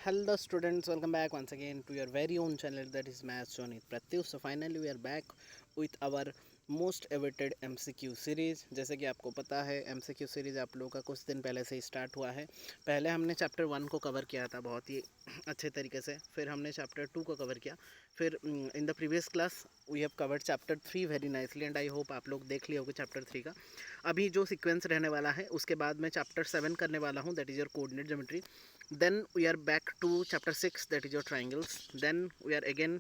Hello students, welcome back once again to your very own channel, that is Maths Johnny Pratyush. So finally we are back with our most awaited MCQ series. जैसे कि आपको पता है MCQ series आप लोगों का कुछ दिन पहले से ही स्टार्ट हुआ है। पहले हमने चैप्टर 1 को कवर किया था बहुत ही अच्छे तरीके से, फिर हमने चैप्टर 2 को कवर किया, फिर in the previous class we have covered chapter 3 very nicely and I hope आप लोग देख लिए होगे चैप्टर 3 का। अभी जो सीक्वेंस रहने वाला है उसके बाद मैं चैप्टर 7 करने वाला हूँ, that is your coordinate geometry. Then we are back to chapter 6, that is your triangles. Then we are again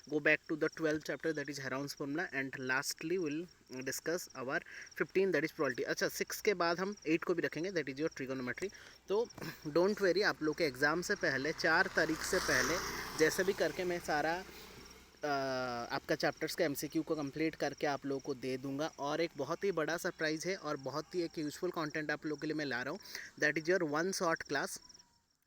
go back to the 12th chapter, that is Heron's formula, and lastly we'll discuss our 15, that is probability. अच्छा 6 के बाद हम 8 को भी रखेंगे, that is your trigonometry. तो don't very, आप लोग के एग्ज़ाम से पहले 4 तारीख से पहले जैसे भी करके मैं सारा आपका चैप्टर्स का MCQ को कंप्लीट करके आप लोगों को दे दूंगा। और एक बहुत ही बड़ा सरप्राइज़ है और बहुत ही एक यूज़फुल कंटेंट आप लोगों के लिए मैं ला रहा हूँ, that is your 1 short class,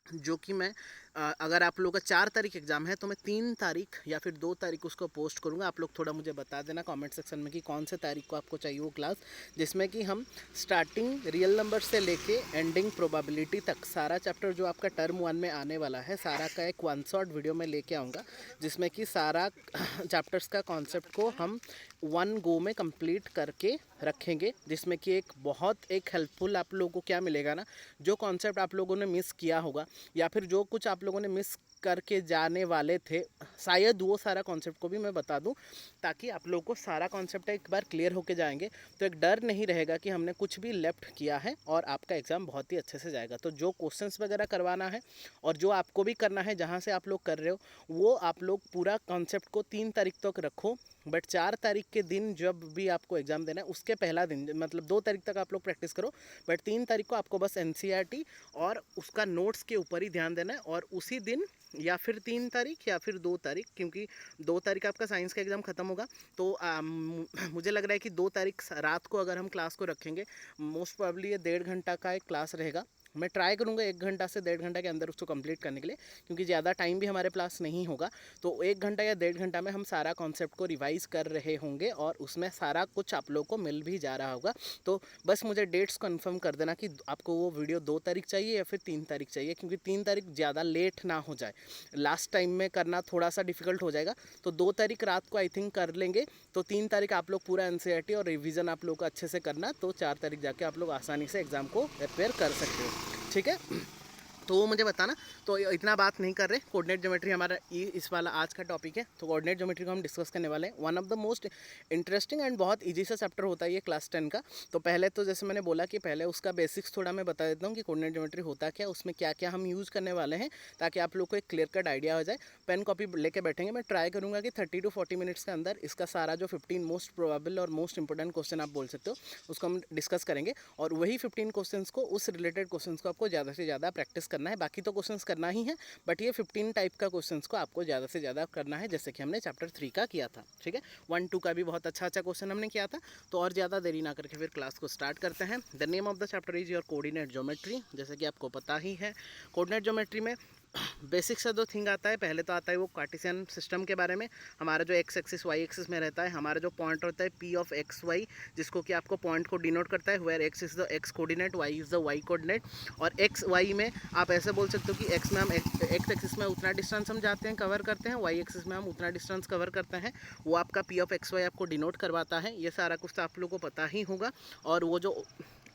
जो कि मैं अगर आप लोगों का 4 तारीख एग्ज़ाम है तो मैं 3 तारीख या फिर 2 तारीख उसको पोस्ट करूँगा। आप लोग थोड़ा मुझे बता देना कमेंट सेक्शन में कि कौन से तारीख को आपको चाहिए वो क्लास, जिसमें कि हम स्टार्टिंग रियल नंबर से लेके एंडिंग प्रोबेबिलिटी तक सारा चैप्टर जो आपका टर्म 1 में आने वाला है सारा का एक 1 शॉट वीडियो में लेके आऊँगा, जिसमें कि सारा चैप्टर्स का कॉन्सेप्ट को हम 1 गो में कंप्लीट करके रखेंगे, जिसमें कि एक बहुत एक हेल्पफुल आप लोगों को क्या मिलेगा ना, जो कॉन्सेप्ट आप लोगों ने मिस किया होगा या फिर जो कुछ आप लोगों ने मिस करके जाने वाले थे, शायद वो सारा कॉन्सेप्ट को भी मैं बता दूं, ताकि आप लोगों को सारा कॉन्सेप्ट एक बार क्लियर होके जाएंगे तो एक डर नहीं रहेगा कि हमने कुछ भी लेफ्ट किया है, और आपका एग्ज़ाम बहुत ही अच्छे से जाएगा। तो जो क्वेश्चंस वगैरह करवाना है और जो आपको भी करना है जहाँ से आप लोग कर रहे हो, वो आप लोग पूरा कॉन्सेप्ट को 3 तारीख तक रखो, बट 4 तारीख के दिन जब भी आपको एग्ज़ाम देना है उसके पहला दिन, मतलब 2 तारीख तक आप लोग प्रैक्टिस करो, बट 3 तारीख को आपको बस NCERT और उसका नोट्स के ऊपर ही ध्यान देना है। और उसी दिन या फिर 3 तारीख या फिर 2 तारीख, क्योंकि 2 तारीख आपका साइंस का एग्ज़ाम ख़त्म होगा, तो मुझे लग रहा है कि 2 तारीख रात को अगर हम क्लास को रखेंगे, मोस्ट प्रोबेबली ये 1.5 घंटा का एक क्लास रहेगा। मैं ट्राई करूँगा 1 घंटा से 1.5 घंटा के अंदर उसको कंप्लीट करने के लिए, क्योंकि ज़्यादा टाइम भी हमारे पास नहीं होगा। तो 1 घंटा या 1.5 घंटा में हम सारा कॉन्सेप्ट को रिवाइज़ कर रहे होंगे और उसमें सारा कुछ आप लोग को मिल भी जा रहा होगा। तो बस मुझे डेट्स कंफर्म कर देना कि आपको वो वीडियो 2 तारीख चाहिए या फिर 3 तारीख चाहिए, क्योंकि 3 तारीख ज़्यादा लेट ना हो जाए, लास्ट टाइम में करना थोड़ा सा डिफिकल्ट हो जाएगा। तो 2 तारीख रात को आई थिंक कर लेंगे, तो 3 तारीख आप लोग पूरा NCERT और रिवीजन आप लोग को अच्छे से करना, तो 4 तारीख जाके आप लोग आसानी से एग्ज़ाम को प्रिपेयर कर सकते हो, ठीक है। तो वो मुझे बताना। तो इतना बात नहीं कर रहे, कोऑर्डिनेट ज्योमेट्री हमारा इस वाला आज का टॉपिक है, तो कोऑर्डिनेट ज्योमेट्री को हम डिस्कस करने वाले हैं। One of the most interesting and बहुत इजी सा चैप्टर होता है ये क्लास 10 का। तो पहले तो जैसे मैंने बोला कि पहले उसका बेसिक्स थोड़ा मैं बता देता हूँ कि कोऑर्डिनेट ज्योमेट्री होता क्या, उसमें क्या क्या हम यूज़ करने वाले हैं, ताकि आप लोग को एक क्लियर कट आइडिया हो जाए। पेन कॉपी लेके बैठेंगे, मैं ट्राई करूँगा कि 30 to 40 मिनट्स के अंदर इसका सारा जो 15 मोस्ट प्रोबेबल और मोस्ट इंपॉर्टेंट क्वेश्चन आप बोल सकते हो उसको हम डिस्कस करेंगे, और वही 15 क्वेश्चन को, उस रिलेटेड क्वेश्चन को आपको ज़्यादा से ज़्यादा प्रैक्टिस करना है। बाकी तो क्वेश्चन करना ही है, बट ये 15 टाइप का क्वेश्चंस को आपको ज़्यादा से ज़्यादा करना है, जैसे कि हमने चैप्टर 3 का किया था, ठीक है। 1, 2 का भी बहुत अच्छा क्वेश्चन हमने किया था। तो और ज़्यादा देरी ना करके फिर क्लास को स्टार्ट करते हैं। The name of the chapter is your coordinate geometry. जैसे कि आपको पता ही है, कोऑर्डिनेट ज्योमेट्री में बेसिक सा जो थिंग आता है, पहले तो आता है वो कार्टेशियन सिस्टम के बारे में। हमारा जो एक्स एक्सिस वाई एक्सिस में रहता है, हमारा जो पॉइंट होता है P ऑफ एक्स वाई, जिसको कि आपको पॉइंट को डिनोट करता है, where X is the X coordinate, Y is the Y coordinate. और एक्स वाई में आप ऐसे बोल सकते हो कि एक्स में हम एक्स एक्सिस में उतना डिस्टेंस हम जाते हैं, कवर करते हैं, वाई एक्सिस में हम उतना डिस्टेंस कवर करते हैं, वो आपका P ऑफ एक्स वाई आपको डिनोट करवाता है। ये सारा कुछ तो आप लोगों को पता ही होगा। और वो जो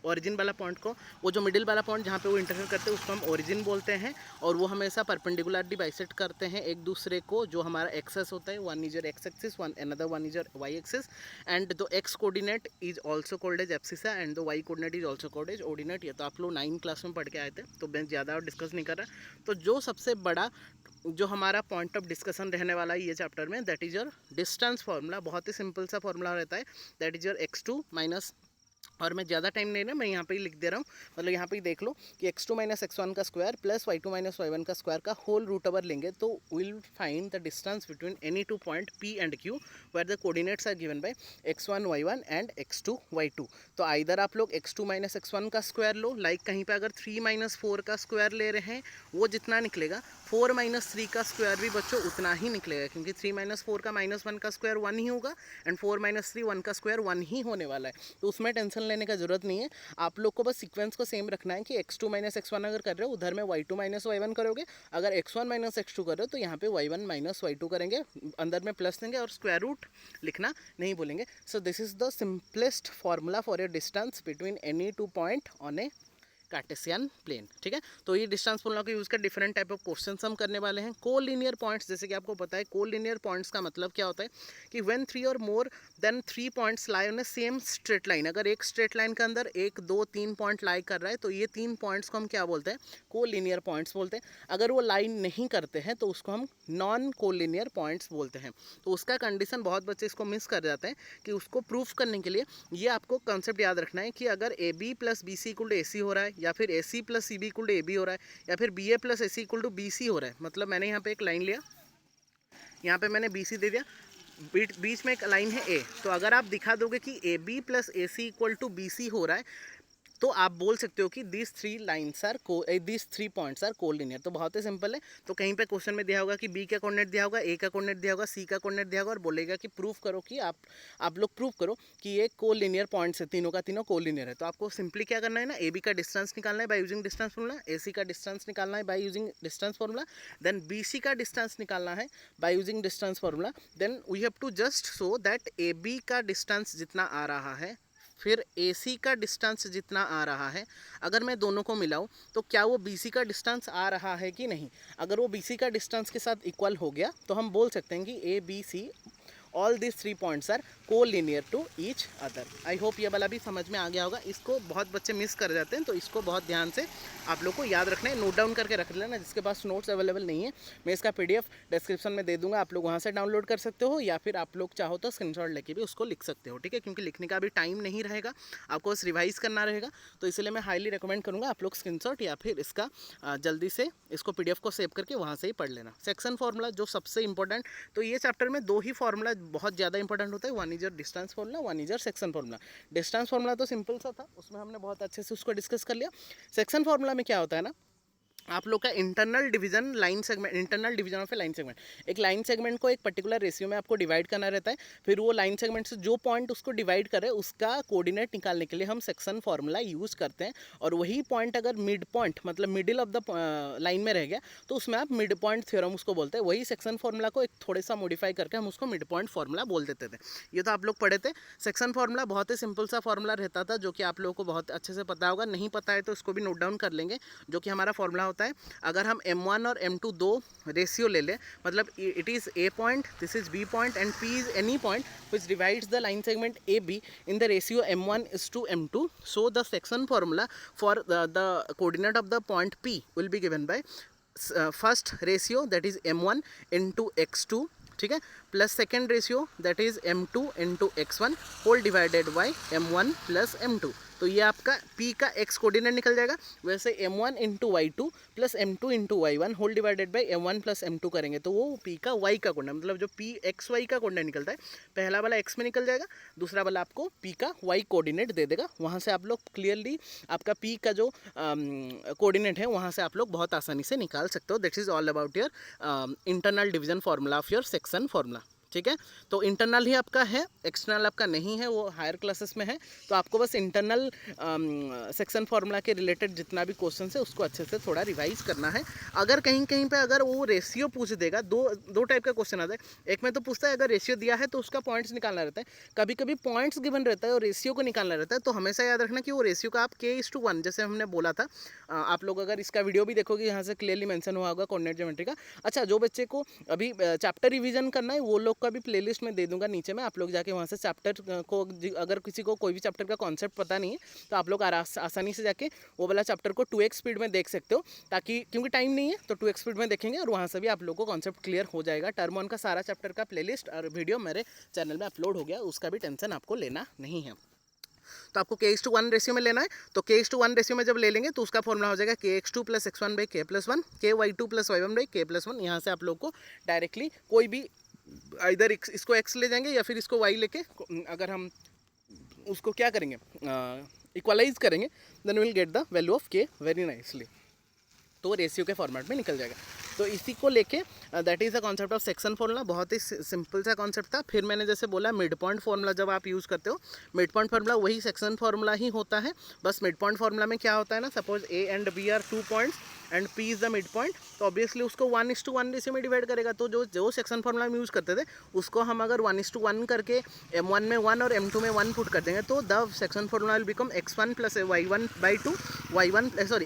ओरिजिन वाला पॉइंट को, वो जो मिडिल वाला पॉइंट जहाँ पे वो इंटरफेयर करते हैं उसको हम ओरिजिन बोलते हैं, और वो हमेशा परपेंडिकुलरली बाइसेक्ट करते हैं एक दूसरे को। जो हमारा एक्सेस होता है, one is your X axis, one another one is your Y axis, and the X coordinate is also called as abscissa and the Y coordinate is also called as ordinate. ये तो आप लोग 9 class में पढ़ के आए थे, तो मैं ज़्यादा डिस्कस नहीं कर रहा। तो जो सबसे बड़ा जो हमारा पॉइंट ऑफ डिस्कशन रहने वाला है ये चैप्टर में, that is your distance formula. बहुत ही सिंपल सा फार्मूला रहता है, that is your x2 minus, और मैं ज़्यादा टाइम नहीं, मैं यहाँ पे ही लिख दे रहा हूँ, मतलब यहाँ पे ही देख लो कि x2 माइनस x1 का square plus y2 minus y1 का स्क्वायर का होल रूट ओवर लेंगे, तो will find the distance between any 2 point P and Q where the coordinates are given by x1 y1 and x2 y2। तो either आप लोग x2 minus x1 का square लो, like कहीं पे अगर 3 माइनस 4 का स्क्वायर ले रहे हैं, वो जितना निकलेगा 4 माइनस 3 का स्क्वायर भी बच्चों उतना ही निकलेगा, क्योंकि 3 माइनस 4 का माइनस 1 का स्क्वायर 1 ही होगा, एंड 4 माइनस 3 1 का स्क्वायर 1 ही होने वाला है। तो उसमें टेंशन टेंशन लेने का जरूरत नहीं है। आप लोग को बस सीक्वेंस को सेम रखना है कि x2 माइनस x1 अगर कर रहे हो उधर में y2 माइनस y1 करोगे, अगर x1 माइनस x2 कर रहे हो तो यहाँ पे y1 माइनस y2 करेंगे, अंदर में प्लस देंगे और स्क्वायर रूट लिखना नहीं भूलेंगे। So this is the simplest formula for your distance between any two point on a Cartesian plane. ठीक है, तो ये डिस्टेंस फॉर्मूला को यूज कर डिफरेंट टाइप ऑफ क्वेश्चंस हम करने वाले हैं। कोलिनियर पॉइंट्स, जैसे कि आपको पता है कोलिनियर पॉइंट्स का मतलब क्या होता है कि व्हेन 3 और more than 3 points lie on A same straight line, अगर एक स्ट्रेट लाइन के अंदर 1 2 3 पॉइंट लाई कर रहा है तो ये 3 पॉइंट्स को हम क्या बोलते हैं, कोलिनियर पॉइंट्स बोलते हैं। अगर वो लाइन नहीं करते हैं तो उसको हम नॉन कोलिनियर पॉइंट्स बोलते हैं। तो उसका कंडीशन बहुत बच्चे इसको मिस कर जाते हैं कि उसको प्रूफ करने के लिए ये आपको कंसेप्ट याद रखना है कि अगर A B plus B C equal to A C हो रहा है, या फिर A C plus C B equal to A B हो रहा है, या फिर B A plus A C equal to B C हो रहा है, मतलब मैंने यहाँ पे एक लाइन लिया, यहाँ पे मैंने बी सी दे दिया, बीच में एक लाइन है ए, तो अगर आप दिखा दोगे कि A B plus A C equal to B C हो रहा है तो आप बोल सकते हो कि दिस 3 पॉइंट्स आर कोलिनियर। तो बहुत ही सिंपल है। तो कहीं पे क्वेश्चन में दिया होगा कि बी का कोऑर्डिनेट दिया होगा, ए का कोऑर्डिनेट दिया होगा, सी का कोऑर्डिनेट दिया होगा और बोलेगा कि प्रूफ करो कि आप लोग प्रूफ करो कि ये कोलिनियर पॉइंट्स है, तीनों का तीनों कोलिनियर है। तो आपको सिंपली क्या करना है ना, ए बी का डिस्टेंस निकालना है by using distance formula, A C का डिस्टेंस निकालना है by using distance formula, then B C का डिस्टेंस निकालना है by using distance formula, then we have to just show that A B का डिस्टेंस जितना आ रहा है फिर AC का डिस्टेंस जितना आ रहा है, अगर मैं दोनों को मिलाऊं तो क्या वो BC का डिस्टेंस आ रहा है कि नहीं। अगर वो BC का डिस्टेंस के साथ इक्वल हो गया तो हम बोल सकते हैं कि ABC all this 3 points are collinear to each other. I hope ये वाला भी समझ में आ गया होगा। इसको बहुत बच्चे मिस कर जाते हैं, तो इसको बहुत ध्यान से आप लोग को याद रखना है, नोट डाउन करके रख लेना। जिसके पास नोट्स अवेलेबल नहीं है मैं इसका PDF डिस्क्रिप्शन में दे दूंगा, आप लोग वहाँ से डाउनलोड कर सकते हो, या फिर आप लोग चाहो तो स्क्रीनशॉट लेके भी उसको लिख सकते हो। ठीक है, क्योंकि लिखने का भी टाइम नहीं रहेगा, आपको बस रिवाइज करना रहेगा, तो इसलिए मैं हाईली रिकमेंड करूँगा आप लोग स्क्रीनशॉट या फिर इसका जल्दी से इसको PDF को सेव करके वहाँ से ही पढ़ लेना। सेक्शन फार्मूला जो सबसे इंपॉर्टेंट, तो ये चैप्टर में 2 ही फार्मूला बहुत ज़्यादा इंपॉर्टेंट होता है, one is your distance formula, one is your section formula. Distance formula तो सिंपल सा था, उसमें हमने बहुत अच्छे से उसको डिस्कस कर लिया। सेक्शन फार्मूला में क्या होता है ना, आप लोग का internal division line segment, internal division of A line segment, एक लाइन सेगमेंट को एक पर्टिकुलर रेशियो में आपको डिवाइड करना रहता है, फिर वो लाइन सेगमेंट से जो पॉइंट उसको डिवाइड करे उसका कोऑर्डिनेट निकालने के लिए हम सेक्शन फार्मूला यूज़ करते हैं। और वही पॉइंट अगर मिड पॉइंट मतलब मिडिल ऑफ द लाइन में रह गया तो उसमें आप मिड पॉइंट थ्योरम उसको बोलते हैं। वही सेक्शन फार्मूला को एक थोड़ा सा मॉडिफाई करके हम उसको मिड पॉइंट फार्मूला बोल देते थे। ये तो आप लोग पढ़े थे। सेक्शन फार्मूला बहुत ही सिंपल सा फार्मूला रहता था, जो कि आप लोगों को बहुत अच्छे से पता होगा। नहीं पता है तो इसको भी नोट डाउन कर लेंगे। जो कि हमारा फार्मूला होता है, अगर हम M1 और M2 दो रेशियो ले लें, मतलब it is A point, this is B point and P is any point which divides the line segment AB in the ratio M1 is to M2. So the section formula for the coordinate of the point P will be given by first ratio, that is M1 into X2, ठीक है, plus second ratio that is M2 into X1 whole divided by M1 plus M2। तो ये आपका P का X coordinate निकल जाएगा। वैसे M1 into Y2 plus M2 into Y1 whole divided by M1 plus M2 करेंगे तो वो P का Y का कोऑर्डिनेट, मतलब जो P XY का कोऑर्डिनेट निकलता है, पहला वाला X में निकल जाएगा, दूसरा वाला आपको P का Y कोऑर्डिनेट दे देगा। वहाँ से आप लोग क्लियरली आपका P का जो कोऑर्डिनेट है वहाँ से आप लोग बहुत आसानी से निकाल सकते हो। That is all about your internal division formula of your section formula. ठीक है, तो इंटरनल ही आपका है, एक्सटर्नल आपका नहीं है, वो हायर क्लासेस में है। तो आपको बस इंटरनल सेक्शन फार्मूला के रिलेटेड जितना भी क्वेश्चन है उसको अच्छे से थोड़ा रिवाइज करना है। अगर कहीं कहीं पे अगर वो रेशियो पूछ देगा, दो टाइप का क्वेश्चन आता है। एक में तो पूछता है अगर रेशियो दिया है तो उसका पॉइंट्स निकालना रहता है, कभी कभी पॉइंट्स गिवन रहता है और रेशियो को निकालना रहता है। तो हमेशा याद रखना कि वो रेशियो का आप K:1 जैसे हमने बोला था। आप लोग अगर इसका वीडियो भी देखोगे यहाँ से क्लियरली मेंशन हुआ होगा कोऑर्डिनेट ज्योमेट्री का। अच्छा, जो बच्चे को अभी चैप्टर रिवीजन करना है वो लोग का भी प्लेलिस्ट में दे दूंगा नीचे में, आप लोग जाके वहाँ से चैप्टर को, अगर किसी को कोई भी चैप्टर का कॉन्सेप्ट पता नहीं है तो आप लोग आसानी से जाके वो वाला चैप्टर को 2x स्पीड में देख सकते हो, ताकि क्योंकि टाइम नहीं है तो 2x स्पीड में देखेंगे और वहाँ से भी आप लोग को कॉन्सेप्ट क्लियर हो जाएगा। टर्म 1 का सारा चैप्टर का प्लेलिस्ट और वीडियो मेरे चैनल में अपलोड हो गया, उसका भी टेंशन आपको लेना नहीं है। तो आपको K:1 रेशियो में लेना है, तो K:1 रेशियो में जब ले लेंगे तो उसका फॉर्मूला हो जाएगा KX2 plus X1 by K+1, KY2 plus Y1 by K+1। यहाँ से आप लोग को डायरेक्टली कोई भी इधर इसको X ले जाएंगे या फिर इसको Y लेके अगर हम उसको क्या करेंगे इक्वलाइज करेंगे, then will get the value of K very nicely. तो रेशियो के फॉर्मेट में निकल जाएगा। तो इसी को लेके that is the concept of section formula. बहुत ही सिंपल सा कॉन्सेप्ट था। फिर मैंने जैसे बोला मिड पॉइंट फार्मूला जब आप यूज़ करते हो, मिड पॉइंट फार्मूला वही सेक्शन फार्मूला ही होता है। बस मिड पॉइंट फार्मूला में क्या होता है ना, suppose A and B are 2 points and P is the mid point, तो ऑब्वियसली उसको 1:1 रेशियो में डिवाइड करेगा। तो जो सेक्शन फार्मूला हम यूज़ करते थे उसको हम अगर 1:1 करके m1 में 1 और m2 में 1 पुट कर देंगे तो the section formula will become x1 plus y1/2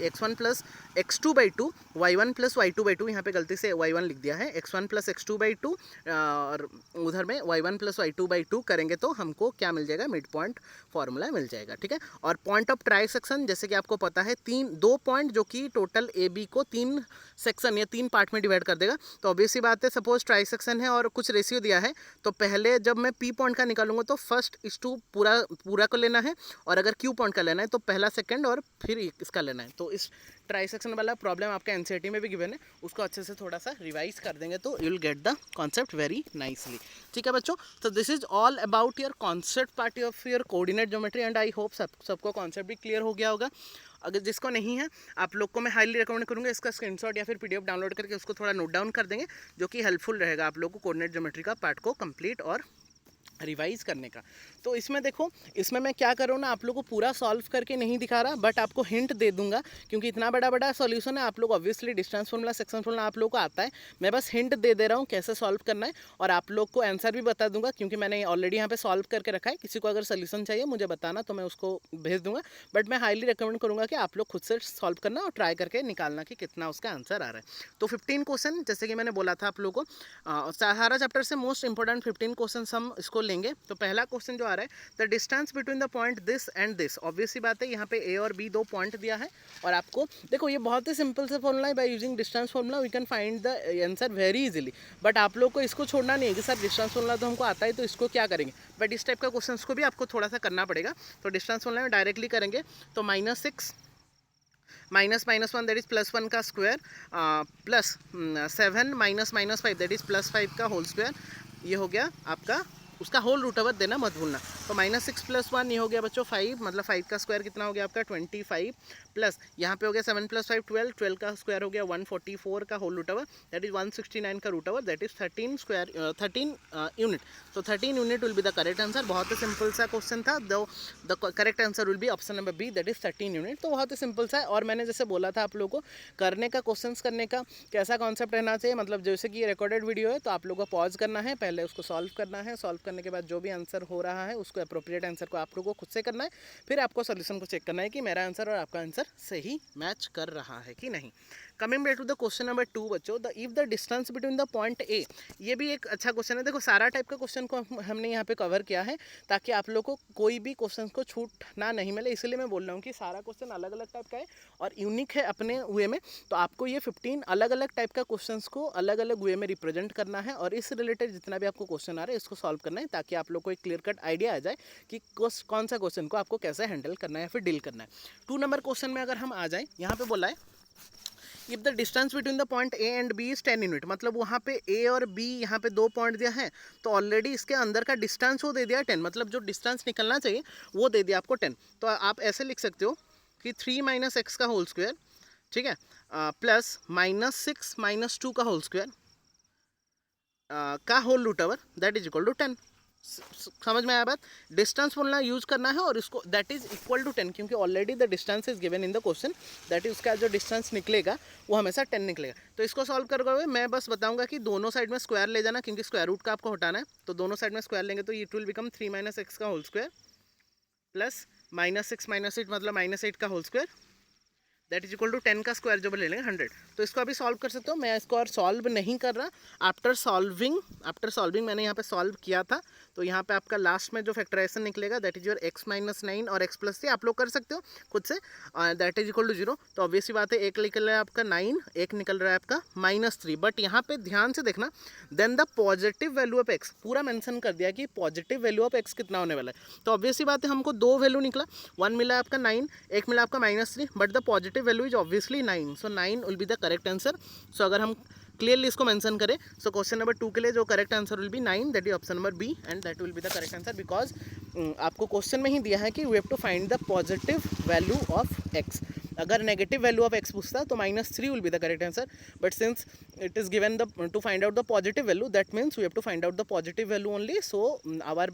x1 plus x2/2 y1 plus y2/2। यहाँ पे गलती से y1 लिख दिया है, x1 प्लस x2/2 और उधर में y1 प्लस y2/2 करेंगे तो हमको क्या मिल जाएगा, मिड पॉइंट फार्मूला मिल जाएगा। ठीक है। और पॉइंट ऑफ ट्राई सेक्शन जैसे कि आपको पता है 2 पॉइंट जो कि टोटल ए बी को 3 सेक्शन या 3 पार्ट में डिवाइड कर देगा। तो ऑब्वियसली बात है, सपोज ट्राई सेक्शन है और कुछ रेशियो दिया है, तो पहले जब मैं पी पॉइंट का निकालूंगा तो 1:2 पूरा को लेना है, और अगर क्यू पॉइंट का लेना है तो पहला सेकंड और फिर इसका लेना है। तो इस ट्राई सेक्शन वाला प्रॉब्लम आपका एनसीईआरटी में भी गिवन है, उसको अच्छे से थोड़ा सा रिवाइज कर देंगे तो you will get the concept very nicely. ठीक है बच्चों, तो this is all about your concept part of your coordinate geometry and I hope सबको कॉन्सेप्ट भी क्लियर हो गया होगा। अगर जिसको नहीं है आप लोग को मैं हाईली रिकमेंड करूँगा इसका स्क्रीनशॉट या फिर पीडीएफ डाउनलोड करके उसको थोड़ा नोट डाउन कर देंगे, जो कि हेल्पफुल रहेगा आप लोग को कोऑर्डिनेट ज्योमेट्री का पार्ट को कंप्लीट और रिवाइज करने का। तो इसमें देखो, इसमें मैं क्या कर रहा हूँ ना, आप लोग को पूरा सॉल्व करके नहीं दिखा रहा, बट आपको हिंट दे दूंगा क्योंकि इतना बड़ा सॉल्यूशन है। आप लोग obviously distance formula, section formula आप लोग को आता है, मैं बस हिंट दे रहा हूँ कैसे सॉल्व करना है, और आप लोग को आंसर भी बता दूंगा क्योंकि मैंने ऑलरेडी यहाँ पे सॉल्व करके रखा है। किसी को अगर सोल्यूशन चाहिए मुझे बताना तो मैं उसको भेज दूंगा, बट मैं हाईली रिकमेंड करूँगा कि आप लोग खुद से सॉल्व करना और ट्राई करके निकालना कि कितना उसका आंसर आ रहा है। तो 15 क्वेश्चन जैसे कि मैंने बोला था आप लोग को, सारा चैप्टर से मोस्ट इंपॉर्टेंट 15 क्वेश्चन हम इसको लेंगे। तो पहला क्वेश्चन जो आ रहा है, the distance between the point this and this. Obviously बात है, यहाँ पे ए और बी 2 पॉइंट दिया है, और आपको देखो ये बहुत ही सिंपल से फॉर्मूला है। By using distance formula we can find the answer very easily. But आप लोग को इसको छोड़ना नहीं है कि सर डिस्टेंस फॉर्मूला तो हमको आता है तो इसको क्या करेंगे, बट इस टाइप का क्वेश्चन को भी आपको थोड़ा सा करना पड़ेगा। तो डिस्टेंस फॉर्मूला में डायरेक्टली करेंगे तो -6 -1 दैट इज +1 का स्क्वायर प्लस 7 -5 दैट इज +5 का होल स्क्वायर, ये हो गया आपका, उसका होल रूट ओवर देना मत भूलना। तो -6 + 1 ये हो गया बच्चों 5, मतलब 5 का स्क्वायर कितना हो गया आपका 25, प्लस यहाँ पे हो गया 7 + 5 12 का स्क्वायर हो गया 144 का whole root over that is 169 का root over that is 13 unit. तो 13 unit will be the correct answer. बहुत ही सिंपल सा क्वेश्चन था, the correct answer will be option number B that is 13 unit. तो बहुत ही सिंपल सा है, और मैंने जैसे बोला था आप लोगों को करने का, क्वेश्चन करने का कैसा कॉन्सेप्ट रहना चाहिए, मतलब जैसे कि ये रिकॉर्डेड वीडियो है तो आप लोगों को पॉज करना है, पहले उसको सॉल्व करना है, सॉल्व करने के बाद जो भी आंसर हो रहा है उसको अप्रोप्रिएट आंसर को आप लोगों को खुद से करना है, फिर आपको सोल्यूशन को चेक करना है कि मेरा आंसर और आपका आंसर सही मैच कर रहा है कि नहीं। Coming back to the question number 2 बच्चों, the if the distance between the point A, ये भी एक अच्छा क्वेश्चन है। देखो सारा टाइप का क्वेश्चन को हमने यहाँ पे कवर किया है ताकि आप लोग को कोई भी क्वेश्चन को छूट ना नहीं मिले, इसलिए मैं बोल रहा हूँ कि सारा क्वेश्चन अलग अलग टाइप का है और यूनिक है अपने वे में। तो आपको ये 15 अलग अलग टाइप का क्वेश्चन को अलग अलग वे में रिप्रेजेंट करना है, और इस रिलेटेड जितना भी आपको क्वेश्चन आ रहा है इसको सॉल्व करना है ताकि आप लोग को एक क्लियर कट आइडिया आ जाए कि कौन सा क्वेश्चन को आपको कैसे हैंडल करना है या फिर डील करना है। 2 नंबर क्वेश्चन में अगर हम आ जाएँ, यहाँ पे बोला है if the distance between the point A and B is 10 unit, मतलब वहाँ पे ए और बी यहाँ पे 2 पॉइंट दिया है, तो ऑलरेडी इसके अंदर का डिस्टेंस वो दे दिया 10, मतलब जो डिस्टेंस निकलना चाहिए वो दे दिया आपको 10। तो आप ऐसे लिख सकते हो कि 3 - x का होल स्क्वायर, ठीक है, प्लस -6 - 2 का होल स्क्वायर का whole root over that is equal to 10। समझ में आया बात? डिस्टेंस बोलना यूज करना है और इसको दैट इज इक्वल टू 10, क्योंकि already the distance is given in the question, that is उसका जो डिस्टेंस निकलेगा वो हमेशा 10 निकलेगा। तो इसको सॉल्व करते हुए मैं बस बताऊंगा कि दोनों साइड में स्क्वायर ले जाना, क्योंकि स्क्वायर रूट का आपको हटाना है। तो दोनों साइड में स्क्वायर लेंगे तो इट विल बिकम 3 - x का होल स्क्वायर प्लस -6 - 8 मतलब -8 का whole square that is equal to 10 का स्क्वायर जब ले लेंगे 100। तो इसको अभी सॉल्व कर सकते हो, मैं इसको और सॉल्व नहीं कर रहा। आफ्टर सॉल्विंग मैंने यहाँ पे सॉल्व किया था, तो यहाँ पे आपका लास्ट में जो फैक्टराइजेशन निकलेगा दैट इज योर x - 9 और x + 3 आप लोग कर सकते हो खुद से, दैट इज इक्वल टू 0। तो ऑब्वियसली बात है, एक निकल रहा है आपका 9, एक निकल रहा है आपका -3, बट यहाँ पे ध्यान से देखना, then the positive value of x पूरा मेंशन कर दिया कि पॉजिटिव वैल्यू ऑफ x कितना होने वाला है। तो ऑब्वियसली बात है, हमको 2 वैल्यू निकला, 1 मिला आपका 9, एक मिला आपका -3, but the positive value is obviously 9, so 9 will be the correct answer. So अगर हम क्लियरली इसको मेंशन करें, सो क्वेश्चन नंबर 2 के लिए जो correct answer will be 9, that is option number B and that will be the correct answer, because आपको question में ही दिया है कि we have to find the positive value of x। अगर नेगेटिव वैल्यू ऑफ एक्स पूछता है तो -3 will be the correct answer, but since it is given the to find out the positive value, that means we have to find out the positive value only, so our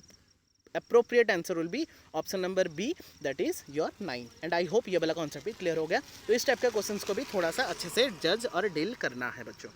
appropriate answer will be option number B, that is your 9. And I hope ये वाला concept भी clear हो गया। तो इस type के questions को भी थोड़ा सा अच्छे से जज और डील करना है बच्चों।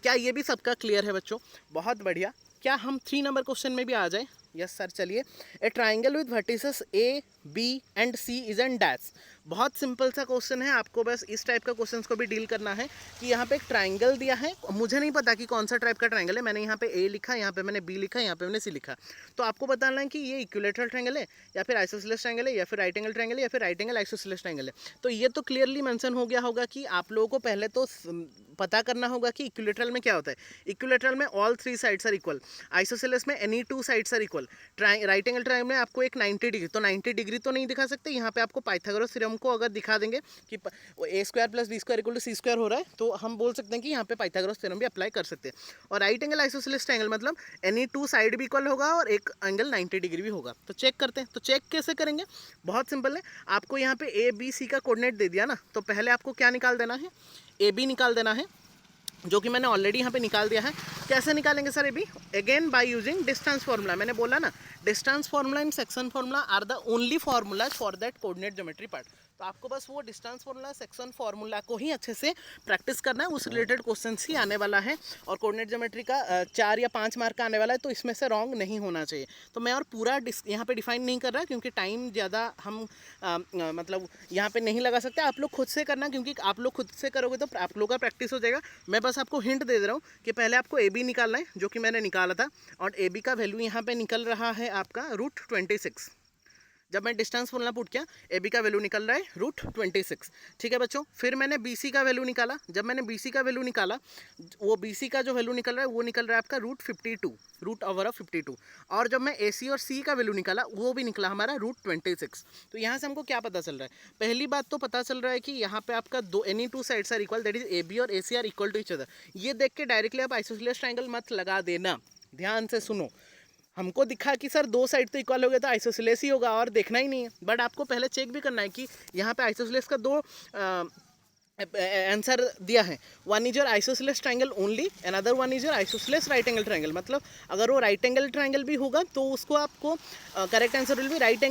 क्या ये भी सबका क्लियर है बच्चों? बहुत बढ़िया। क्या हम 3 नंबर क्वेश्चन में भी आ जाए? यस सर, चलिए। A triangle with vertices A B and C is an dash. बहुत सिंपल सा क्वेश्चन है, आपको बस इस टाइप का क्वेश्चन को भी डील करना है कि यहाँ पे एक ट्राइंगल दिया है, मुझे नहीं पता कि कौन सा टाइप का ट्राइंगल है, मैंने यहाँ पे ए लिखा, यहाँ पे मैंने बी लिखा, यहाँ पे मैंने सी लिखा। तो आपको बताना है कि ये इक्विलेटरल ट्राइंगल है या फिर आइसोसेलेस ट्राइंगल है या फिर राइट एंगल ट्राइंगल है या फिर राइट एंगल आइसोसेलेस ट्राइंगल है। तो ये तो क्लियरली मेंशन हो गया होगा कि आप लोगों को पहले तो पता करना होगा कि इक्विलेटरल में क्या होता है। इक्विलेटरल में all 3 sides are equal, isosceles में any 2 sides are equal, right angle triangle में आपको एक 90 डिग्री, तो 90 डिग्री तो नहीं दिखा सकते। यहाँ पे आपको पाइथागोरस थ्योरम को अगर दिखा देंगे कि a square plus B square equal to C square हो रहा है, तो हम बोल सकते हैं कि यहाँ पे पाइथागोरस थ्योरम भी अप्लाई कर सकते हैं। और राइट एंगल आइसोसेलेस ट्राइंगल मतलब एनी 2 साइड भी इक्वल होगा और एक एंगल 90 डिग्री भी होगा। तो चेक करते हैं। तो चेक कैसे करेंगे? बहुत सिंपल है। आपको यहाँ पे ए बी सी का कोऑर्डिनेट दे दिया ना, तो पहले आपको क्या निकाल देना है? ए बी निकाल देना है, जो कि मैंने ऑलरेडी यहाँ पे निकाल दिया है। कैसे निकालेंगे sir A B? Again by using distance formula. मैंने बोला ना, distance formula and section formula are the only formulas for that coordinate geometry part. तो आपको बस वो डिस्टेंस फार्मूला सेक्शन फार्मूला को ही अच्छे से प्रैक्टिस करना है, उस रिलेटेड क्वेश्चंस ही आने वाला है। और कोऑर्डिनेट ज्योमेट्री का 4 या 5 मार्क का आने वाला है, तो इसमें से रॉन्ग नहीं होना चाहिए। तो मैं और पूरा यहाँ पे डिफाइन नहीं कर रहा क्योंकि टाइम ज़्यादा हम मतलब यहाँ पे नहीं लगा सकते। आप लोग खुद से करना, क्योंकि आप लोग खुद से करोगे तो आप लोग का प्रैक्टिस हो जाएगा। मैं बस आपको हिंट दे रहा हूँ कि पहले आपको ए बी निकालना है, जो कि मैंने निकाला था। और ए बी का वैल्यू यहाँ पे निकल रहा है आपका √26। जब मैं डिस्टेंस फार्मूला पुट किया, ए बी का वैल्यू निकल रहा है √26। ठीक है बच्चों। फिर मैंने बी सी का वैल्यू निकाला। जब मैंने बी सी का वैल्यू निकाला, वो बी सी का जो वैल्यू निकल रहा है वो निकल रहा है आपका √52, √52। और जब मैं ए सी और सी का वैल्यू निकाला, वो भी निकला हमारा √26। तो यहाँ से हमको क्या पता चल रहा है? पहली बात तो पता चल रहा है कि यहाँ पे आपका any 2 sides are equal, that is A B और A C are equal to each other. ये देख के डायरेक्टली आप आइसोसेलेस ट्राइंगल मत लगा देना, ध्यान से सुनो। हमको दिखा कि सर 2 साइड तो इक्वल हो गया तो आइसोसेलेस ही होगा और देखना ही नहीं है, बट आपको पहले चेक भी करना है कि यहाँ पे आइसोसेलेस का 2 आंसर दिया है। One is your isosceles triangle only, another one is your isosceles right angle triangle. मतलब अगर वो राइट एंगल ट्राइंगल भी होगा तो उसको आपको correct answer will B right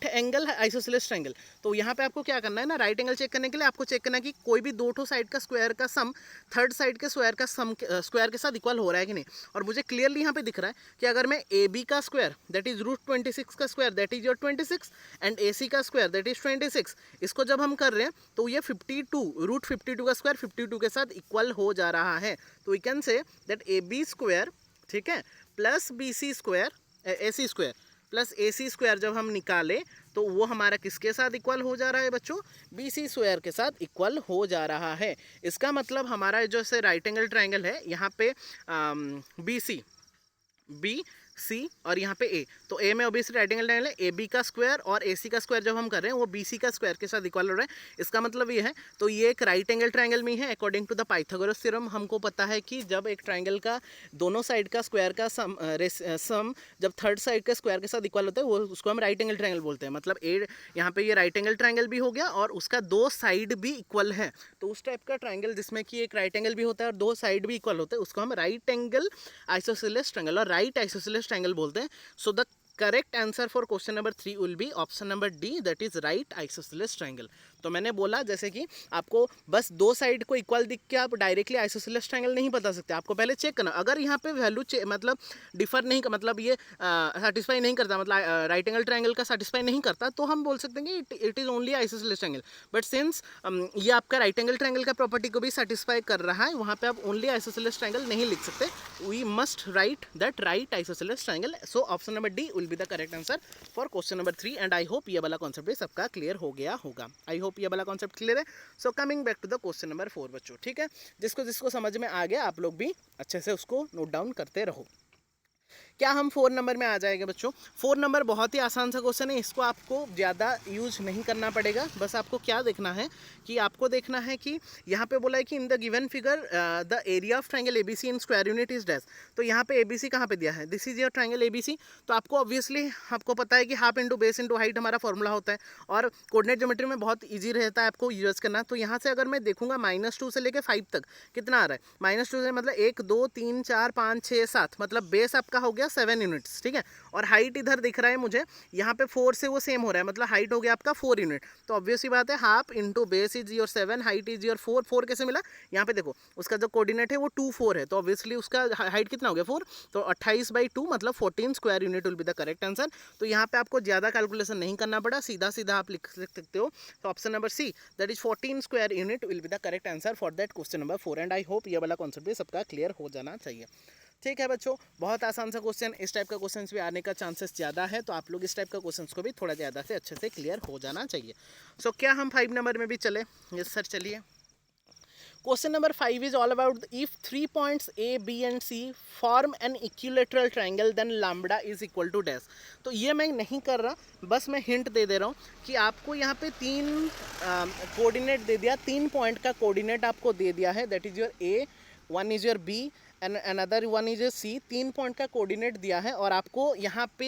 angle isosceles triangle. तो यहाँ पे आपको क्या करना है ना, राइट एंगल चेक करने के लिए आपको चेक करना है कि कोई भी 2 साइड का स्क्वायर का सम थर्ड साइड के स्क्वायर का सम स्क्वायर के साथ इक्वल हो रहा है कि नहीं। और मुझे क्लियरली यहाँ पे दिख रहा है कि अगर मैं ए बी का स्क्वायर दैट इज √26 का square that is your 26 and A C का स्क्वायर दैट इज 26, इसको जब हम कर रहे हैं तो ये 52 √52 का स्क्वायर 52 के साथ इक्वल हो जा रहा है। तो we can say that A B square, ठीक है, plus B C square, A C square plus A C square जब हम निकाले तो वो हमारा किसके साथ इक्वल हो जा रहा है बच्चों? बी सी स्क्वायर के साथ इक्वल हो जा रहा है। इसका मतलब हमारा जो से राइट एंगल ट्राइंगल है, यहाँ पे बी सी और यहाँ पे ए, तो ए में ऑब्वियसली राइट एंगल ट्राइंगल है, ए बी का स्क्वायर और ए सी का स्क्वायर जब हम कर रहे हैं वो बी सी का स्क्वायर के साथ इक्वल हो रहा है। इसका मतलब ये है, तो ये एक राइट एंगल ट्राइंगल में है। According to the Pythagoras theorem हमको पता है कि जब एक ट्राइंगल का दोनों साइड का स्क्वायर का सम जब थर्ड साइड के स्क्वायर के साथ इक्वल होता है वो उसको हम राइट एंगल ट्राइंगल बोलते हैं। मतलब ए यहाँ पे ये राइट एंगल ट्राइंगल भी हो गया और उसका 2 साइड भी इक्वल है। तो उस टाइप का ट्राइंगल जिसमें कि एक राइट एंगल भी होता है और 2 साइड भी इक्वल होते हैं उसको हम राइट एंगल आइसोसेलेस ट्राइंगल और राइट आइसोसेलेस ट्राइंगल बोलते हैं। So the correct answer for question number 3 will be option number D, that is right isosceles triangle। तो मैंने बोला जैसे कि आपको बस 2 साइड को इक्वल दिख के आप डायरेक्टली आइसोसेलेस ट्राइंगल नहीं बता सकते, आपको पहले चेक करना। अगर यहाँ पे वैल्यू मतलब डिफर नहीं मतलब ये सेटिस्फाई नहीं करता, मतलब राइट एंगल ट्राइंगल का सेटिस्फाई नहीं करता, तो हम बोल सकते हैं कि it is only isosceles triangle. But since ये आपका राइट एंगल ट्राइंगल का प्रॉपर्टी को भी सेटिस्फाई कर रहा है, वहाँ पे आप ओनली आइसोसेलेस ट्राइंगल नहीं लिख सकते। We must write that right isosceles triangle. So option number D will be the correct answer for question number 3 and I hope ये वाला कॉन्सेप्ट भी सबका क्लियर हो गया होगा। आई होप ये वाला कॉन्सेप्ट क्लियर है। So coming back to the question number 4 बच्चों, ठीक है, जिसको समझ में आ गया आप लोग भी अच्छे से उसको नोट डाउन करते रहो। क्या हम 4 नंबर में आ जाएंगे बच्चों? 4 नंबर बहुत ही आसान सा क्वेश्चन है, इसको आपको ज़्यादा यूज नहीं करना पड़ेगा। बस आपको क्या देखना है कि आपको देखना है कि यहाँ पे बोला है कि in the given figure the area of triangle ABC in square unit is dash. तो यहाँ पे एबीसी कहाँ पे दिया है? This is your triangle ABC. तो आपको ऑब्वियसली आपको पता है कि half into base into height हमारा फॉर्मूला होता है, और कोऑर्डिनेट ज्योमेट्री में बहुत ईजी रहता है आपको यूज करना। तो यहाँ से अगर मैं देखूंगा -2 से लेकर 5 तक कितना आ रहा है? -2 से मतलब 1 2 3 4 5 6 7, मतलब बेस आपका हो गया 7 यूनिट्स, ठीक है। और हाइट इधर दिख रहा है मुझे यहाँ पे 4 से वो सेम हो रहा है, मतलब हाइट हो गया आपका 4 यूनिट। तो ऑब्वियसली बात है half into base is your 7, height is your 4। 4 कैसे मिला? यहाँ पे देखो उसका जो कोऑर्डिनेट है वो 2 4 है, तो ऑब्वियसली उसका हाइट कितना हो गया 4, तो 28/2 मतलब 14 square unit will be the correct answer. तो यहाँ पे आपको ज़्यादा कैलकुलेशन नहीं करना पड़ा, सीधा सीधा आप लिख सकते हो। तो option number see that is 14 square unit will be the correct answer for that question number 4। And I hope ये वाला कॉन्सेप्ट भी सबका क्लियर हो जाना चाहिए। ठीक है बच्चों, बहुत आसान सा क्वेश्चन, इस टाइप का क्वेश्चन भी आने का चांसेस ज़्यादा है, तो आप लोग इस टाइप का क्वेश्चन को भी थोड़ा ज़्यादा से अच्छे से क्लियर हो जाना चाहिए। सो क्या हम 5 नंबर में भी चले? यस सर, चलिए। Question number 5 is all about if 3 points A, B and C form an equilateral triangle then lambda is equal to dash। तो ये मैं नहीं कर रहा, बस मैं हिंट दे रहा हूँ कि आपको यहाँ पे 3 कोऑर्डिनेट दे दिया, 3 पॉइंट का कोऑर्डिनेट आपको दे दिया है, that is your A, 1 is your B and another 1 is C. 3 point का कोऑर्डिनेट दिया है और आपको यहाँ पे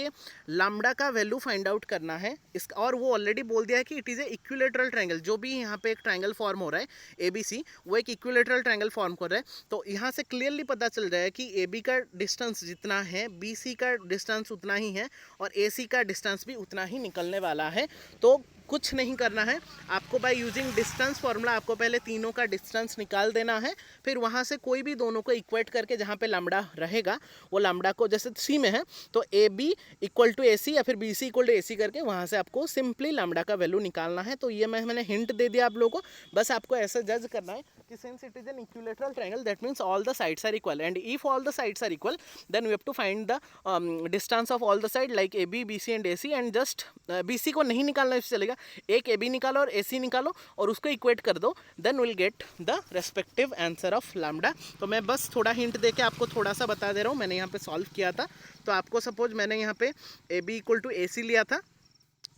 लैम्बडा का वैल्यू फाइंड आउट करना है इसका, और वो ऑलरेडी बोल दिया है कि it is a equilateral triangle. जो भी यहाँ पे एक ट्रायंगल फॉर्म हो रहा है ABC, वो एक इक्विलेटरल ट्रायंगल फॉर्म कर रहा है। तो यहाँ से क्लियरली पता चल रहा है कि AB का डिस्टेंस जितना है BC का डिस्टेंस उतना ही है और AC का डिस्टेंस भी उतना ही निकलने वाला है। तो कुछ नहीं करना है आपको, बाय यूजिंग डिस्टेंस फार्मूला आपको पहले तीनों का डिस्टेंस निकाल देना है, फिर वहाँ से कोई भी दोनों को इक्वेट करके जहाँ पे लैम्बडा रहेगा वो लैम्बडा को, जैसे सी में है तो AB इक्वल टू AC या फिर BC इक्वल टू AC करके वहाँ से आपको सिंपली लैम्बडा का वैल्यू निकालना है। तो ये मैंने हिंट दे दिया आप लोगों को, बस आपको ऐसे जज करना है कि since it is an equilateral triangle that means all the sides are equal, and if all the sides are equal then we have to find the distance of all the side like AB, BC and AC, and just BC को नहीं निकालना इससे चलेगा, एक AB निकालो और AC निकालो और उसको इक्वेट कर दो, then will get the respective answer of lambda. तो मैं बस थोड़ा हिंट देके आपको थोड़ा सा बता दे रहा हूँ, मैंने यहाँ पे सॉल्व किया था। तो आपको सपोज मैंने यहाँ पे AB इक्वल टू AC लिया था,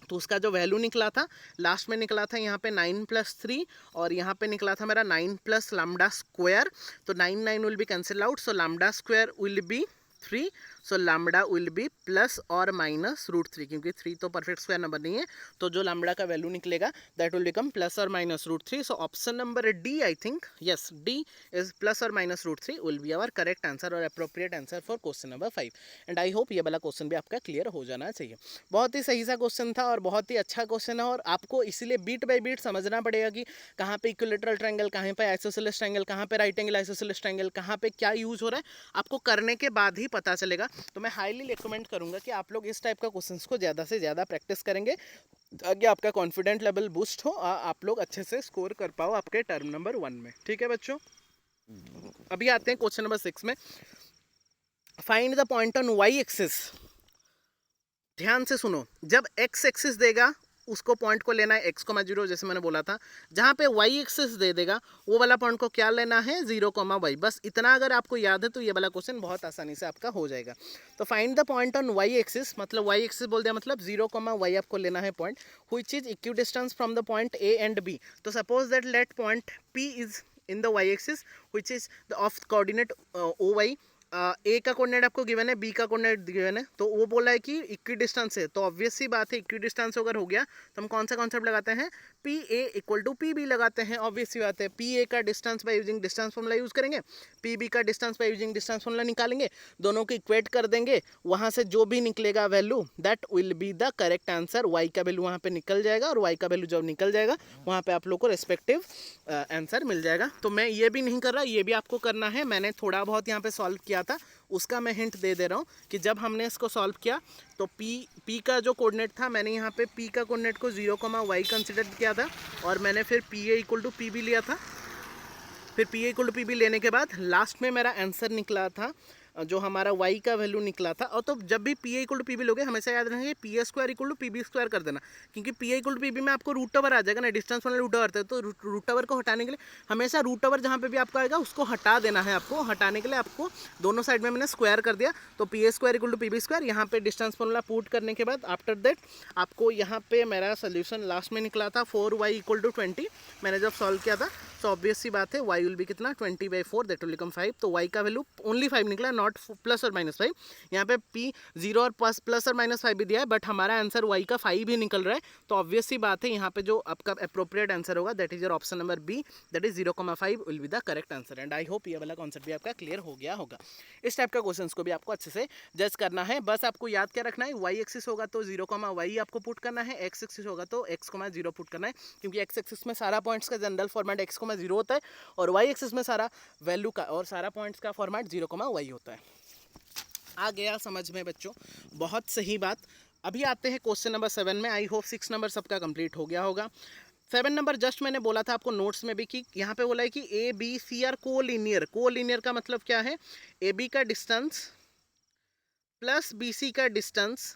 तो उसका जो वैल्यू निकला था लास्ट में निकला था यहाँ पे 9 + 3 और यहाँ पे निकला था मेरा 9 + लैम्बडा स्क्वायर। तो 9 9 will be cancel out, so lambda square will be 3, so lambda will be plus और माइनस √3, क्योंकि 3 तो परफेक्ट स्क्वायर नंबर नहीं है, तो जो लैम्बडा का वैल्यू निकलेगा दैट विल बिकम प्लस और minus √3। So option number D, I think yes, D is plus और minus √3 will be our correct answer और appropriate answer for question number 5। And I hope ये वाला question भी आपका clear हो जाना चाहिए। बहुत ही सही सा क्वेश्चन था और बहुत ही अच्छा क्वेश्चन है, और आपको इसीलिए बीट बाय बीट समझना पड़ेगा कि कहाँ पे इक्विलेटरल ट्रायंगल, कहाँ पे आइसोसेलेस ट्रायंगल, कहाँ पे राइट एंगल आइसोसेलेस ट्रायंगल, कहाँ पे क्या यूज हो रहा है, आपको करने के बाद ही पता चलेगा। तो मैं हाईली रिकमेंड करूंगा कि आप लोग इस टाइप का क्वेश्चंस को ज़्यादा से ज़्यादा प्रैक्टिस करेंगे ताकि आपका कॉन्फिडेंट लेवल बूस्ट हो, आप लोग अच्छे से स्कोर कर पाओ आपके टर्म नंबर 1 में। ठीक है बच्चों, अभी आते हैं क्वेश्चन नंबर 6 में। Find the point on Y axis. ध्यान से सुनो, जब एक्स एक्सिस देगा उसको पॉइंट को लेना है x,0, जैसे मैंने बोला था। जहाँ पे y एक्सिस दे देगा वो वाला पॉइंट को क्या लेना है 0,y। बस इतना अगर आपको याद है तो ये वाला क्वेश्चन बहुत आसानी से आपका हो जाएगा। तो find the point on y axis, मतलब y एक्सिस बोल दिया मतलब 0,y आपको लेना है point which is equidistance from the point A and B। तो suppose that let point P is in the y axis which is the of coordinate OY। ए का coordinate आपको गिवन है, बी का कोऑर्डिनेट गिवन है, तो वो बोला है कि इक्वी डिस्टेंस है। तो ऑब्वियस सी बात है इक्वी डिस्टेंस अगर हो गया तो हम कौन सा कॉन्सेप्ट लगाते हैं, P A equal to P B लगाते हैं। ऑब्वियस सी बात है पी ए का distance by using distance formula use करेंगे, पी बी का distance by using distance formula निकालेंगे, दोनों को इक्वेट कर देंगे, वहाँ से जो भी निकलेगा value that will be the correct answer. Y का वैल्यू वहाँ पे निकल जाएगा और वाई का वैल्यू जब निकल जाएगा वहाँ पे आप लोग को रेस्पेक्टिव आंसर मिल जाएगा। तो मैं ये भी नहीं कर रहा, ये भी आपको करना है। मैंने थोड़ा बहुत यहाँ पे सॉल्व किया था, उसका मैं हिंट दे दे रहा हूँ कि जब हमने इसको सॉल्व किया तो P का जो कोऑर्डिनेट था, मैंने यहाँ पे P का कोऑर्डिनेट को 0,y कंसिडर किया था और मैंने फिर PA इक्वल टू PB लिया था। फिर PA इक्वल टू PB लेने के बाद लास्ट में मेरा आंसर निकला था जो हमारा y का वैल्यू निकला था। और तो जब भी P A equal to P B लोगे हमेशा याद रखेंगे P A square equal to P B square कर देना, क्योंकि P A equal to P B में आपको रूट ओवर आ जाएगा ना, डिस्टेंस वाला रूट ओवर था, तो रूट ओवर को हटाने के लिए हमेशा रूट ओवर जहाँ पे भी आपको आएगा उसको हटा देना है। आपको हटाने के लिए आपको दोनों साइड में मैंने स्क्वायर कर दिया, तो P A square equal to P B square. यहाँ पे डिस्टेंस फॉर्मूला पुट करने के बाद आफ्टर दैट आपको यहाँ पे मेरा सोल्यूशन लास्ट में निकला था 4y इक्वल टू 20। मैंने जब सॉल्व किया था तो ऑब्वियस सी बात है y विल बी कितना 20/4 दैट विल बिकम 5। तो y का वैल्यू ओनली 5 निकला, नॉट प्लस और माइनस 5। यहाँ पे p 0 और प्लस और माइनस 5 भी दिया है, बट हमारा आंसर y का 5 ही निकल रहा है। तो ऑब्वियस सी बात है यहाँ पे जो आपका अप्रोप्रिएट आंसर होगा that is your option number B, that is 0,5 will be the correct answer. And I hope ये वाला कॉन्सेप्ट भी आपका क्लियर हो गया होगा। इस टाइप का क्वेश्चन को भी आपको अच्छे से जज करना है। बस आपको याद क्या रखना है, y एक्सिस होगा तो 0,y आपको पुट करना है, x एक्सिस होगा तो x,0 पुट करना है, क्योंकि x एक्सिस में सारा पॉइंट्स का जनरल फॉर्मेट x,0 होता है और y एक्सिस में सारा वैल्यू का और सारा पॉइंट्स का फॉर्मेट 0,y होता है। आ गया समझ में बच्चों, बहुत सही बात। अभी आते हैं क्वेश्चन नंबर 7 में। आई होप 6 नंबर सबका कंप्लीट हो गया होगा। 7 नंबर जस्ट मैंने बोला था आपको नोट्स में भी कि यहाँ पे बोला है कि A B C are collinear. Collinear का मतलब क्या है, ए बी का डिस्टेंस प्लस बी सी का डिस्टेंस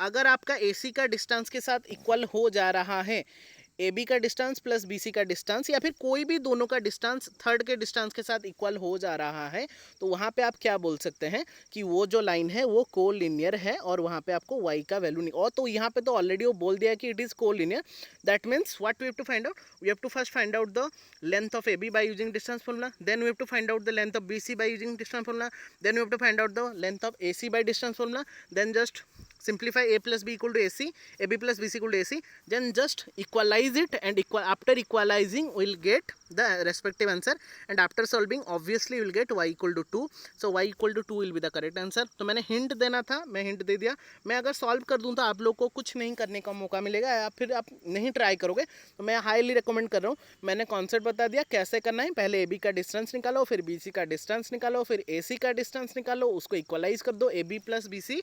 अगर आपका ए सी का डिस्टेंस के साथ इक्वल हो जा रहा है, ए बी का डिस्टेंस प्लस बी सी का डिस्टेंस या फिर कोई भी दोनों का डिस्टेंस थर्ड के डिस्टेंस के साथ इक्वल हो जा रहा है, तो वहाँ पे आप क्या बोल सकते हैं कि वो जो लाइन है वो कोलिनियर है और वहाँ पे आपको y का वैल्यू नहीं। और तो यहाँ पे तो ऑलरेडी वो बोल दिया कि it is collinear. That means what we have to find out, we have to first find out the length of A B by using distance formula, then we have to find out the length of B C by using distance formula, then we have to find out the length of A C by distance formula, then just simplify a plus b equal to ac, ab plus bc equal to ac, then just equalize it, and after equalizing we'll get the respective answer, and after solving obviously we'll get y equal to 2. so y equal to 2 will be the correct answer. तो मैंने hint देना था, मैं hint दे दिया। मैं अगर solve कर दूं तो आप लोग को कुछ नहीं करने का मौका मिलेगा या फिर आप नहीं ट्राई करोगे, तो मैं हाईली रिकमेंड कर रहा हूँ। मैंने कॉन्सेप्ट बता दिया कैसे करना है, पहले ए बी का डिस्टेंस निकालो, फिर बी सी का डिस्टेंस निकालो, फिर ए सी का डिस्टेंस निकालो, उसको इक्वलाइज कर दो, A B plus B C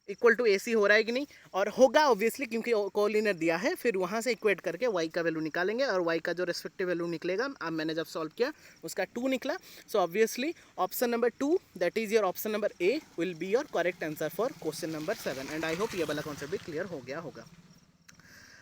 equal to A C हो रहा है कि नहीं, और होगा ऑब्वियसली क्योंकि कोलिनियर दिया है। फिर वहाँ से इक्वेट करके y का वैल्यू निकालेंगे और y का जो रेस्पेक्टिव वैल्यू निकलेगा, अब मैंने जब सॉल्व किया उसका 2 निकला। So obviously option number 2 that is your option number A will be your correct answer for question number 7। And I hope ये वाला कॉन्सेप्ट भी क्लियर हो गया होगा।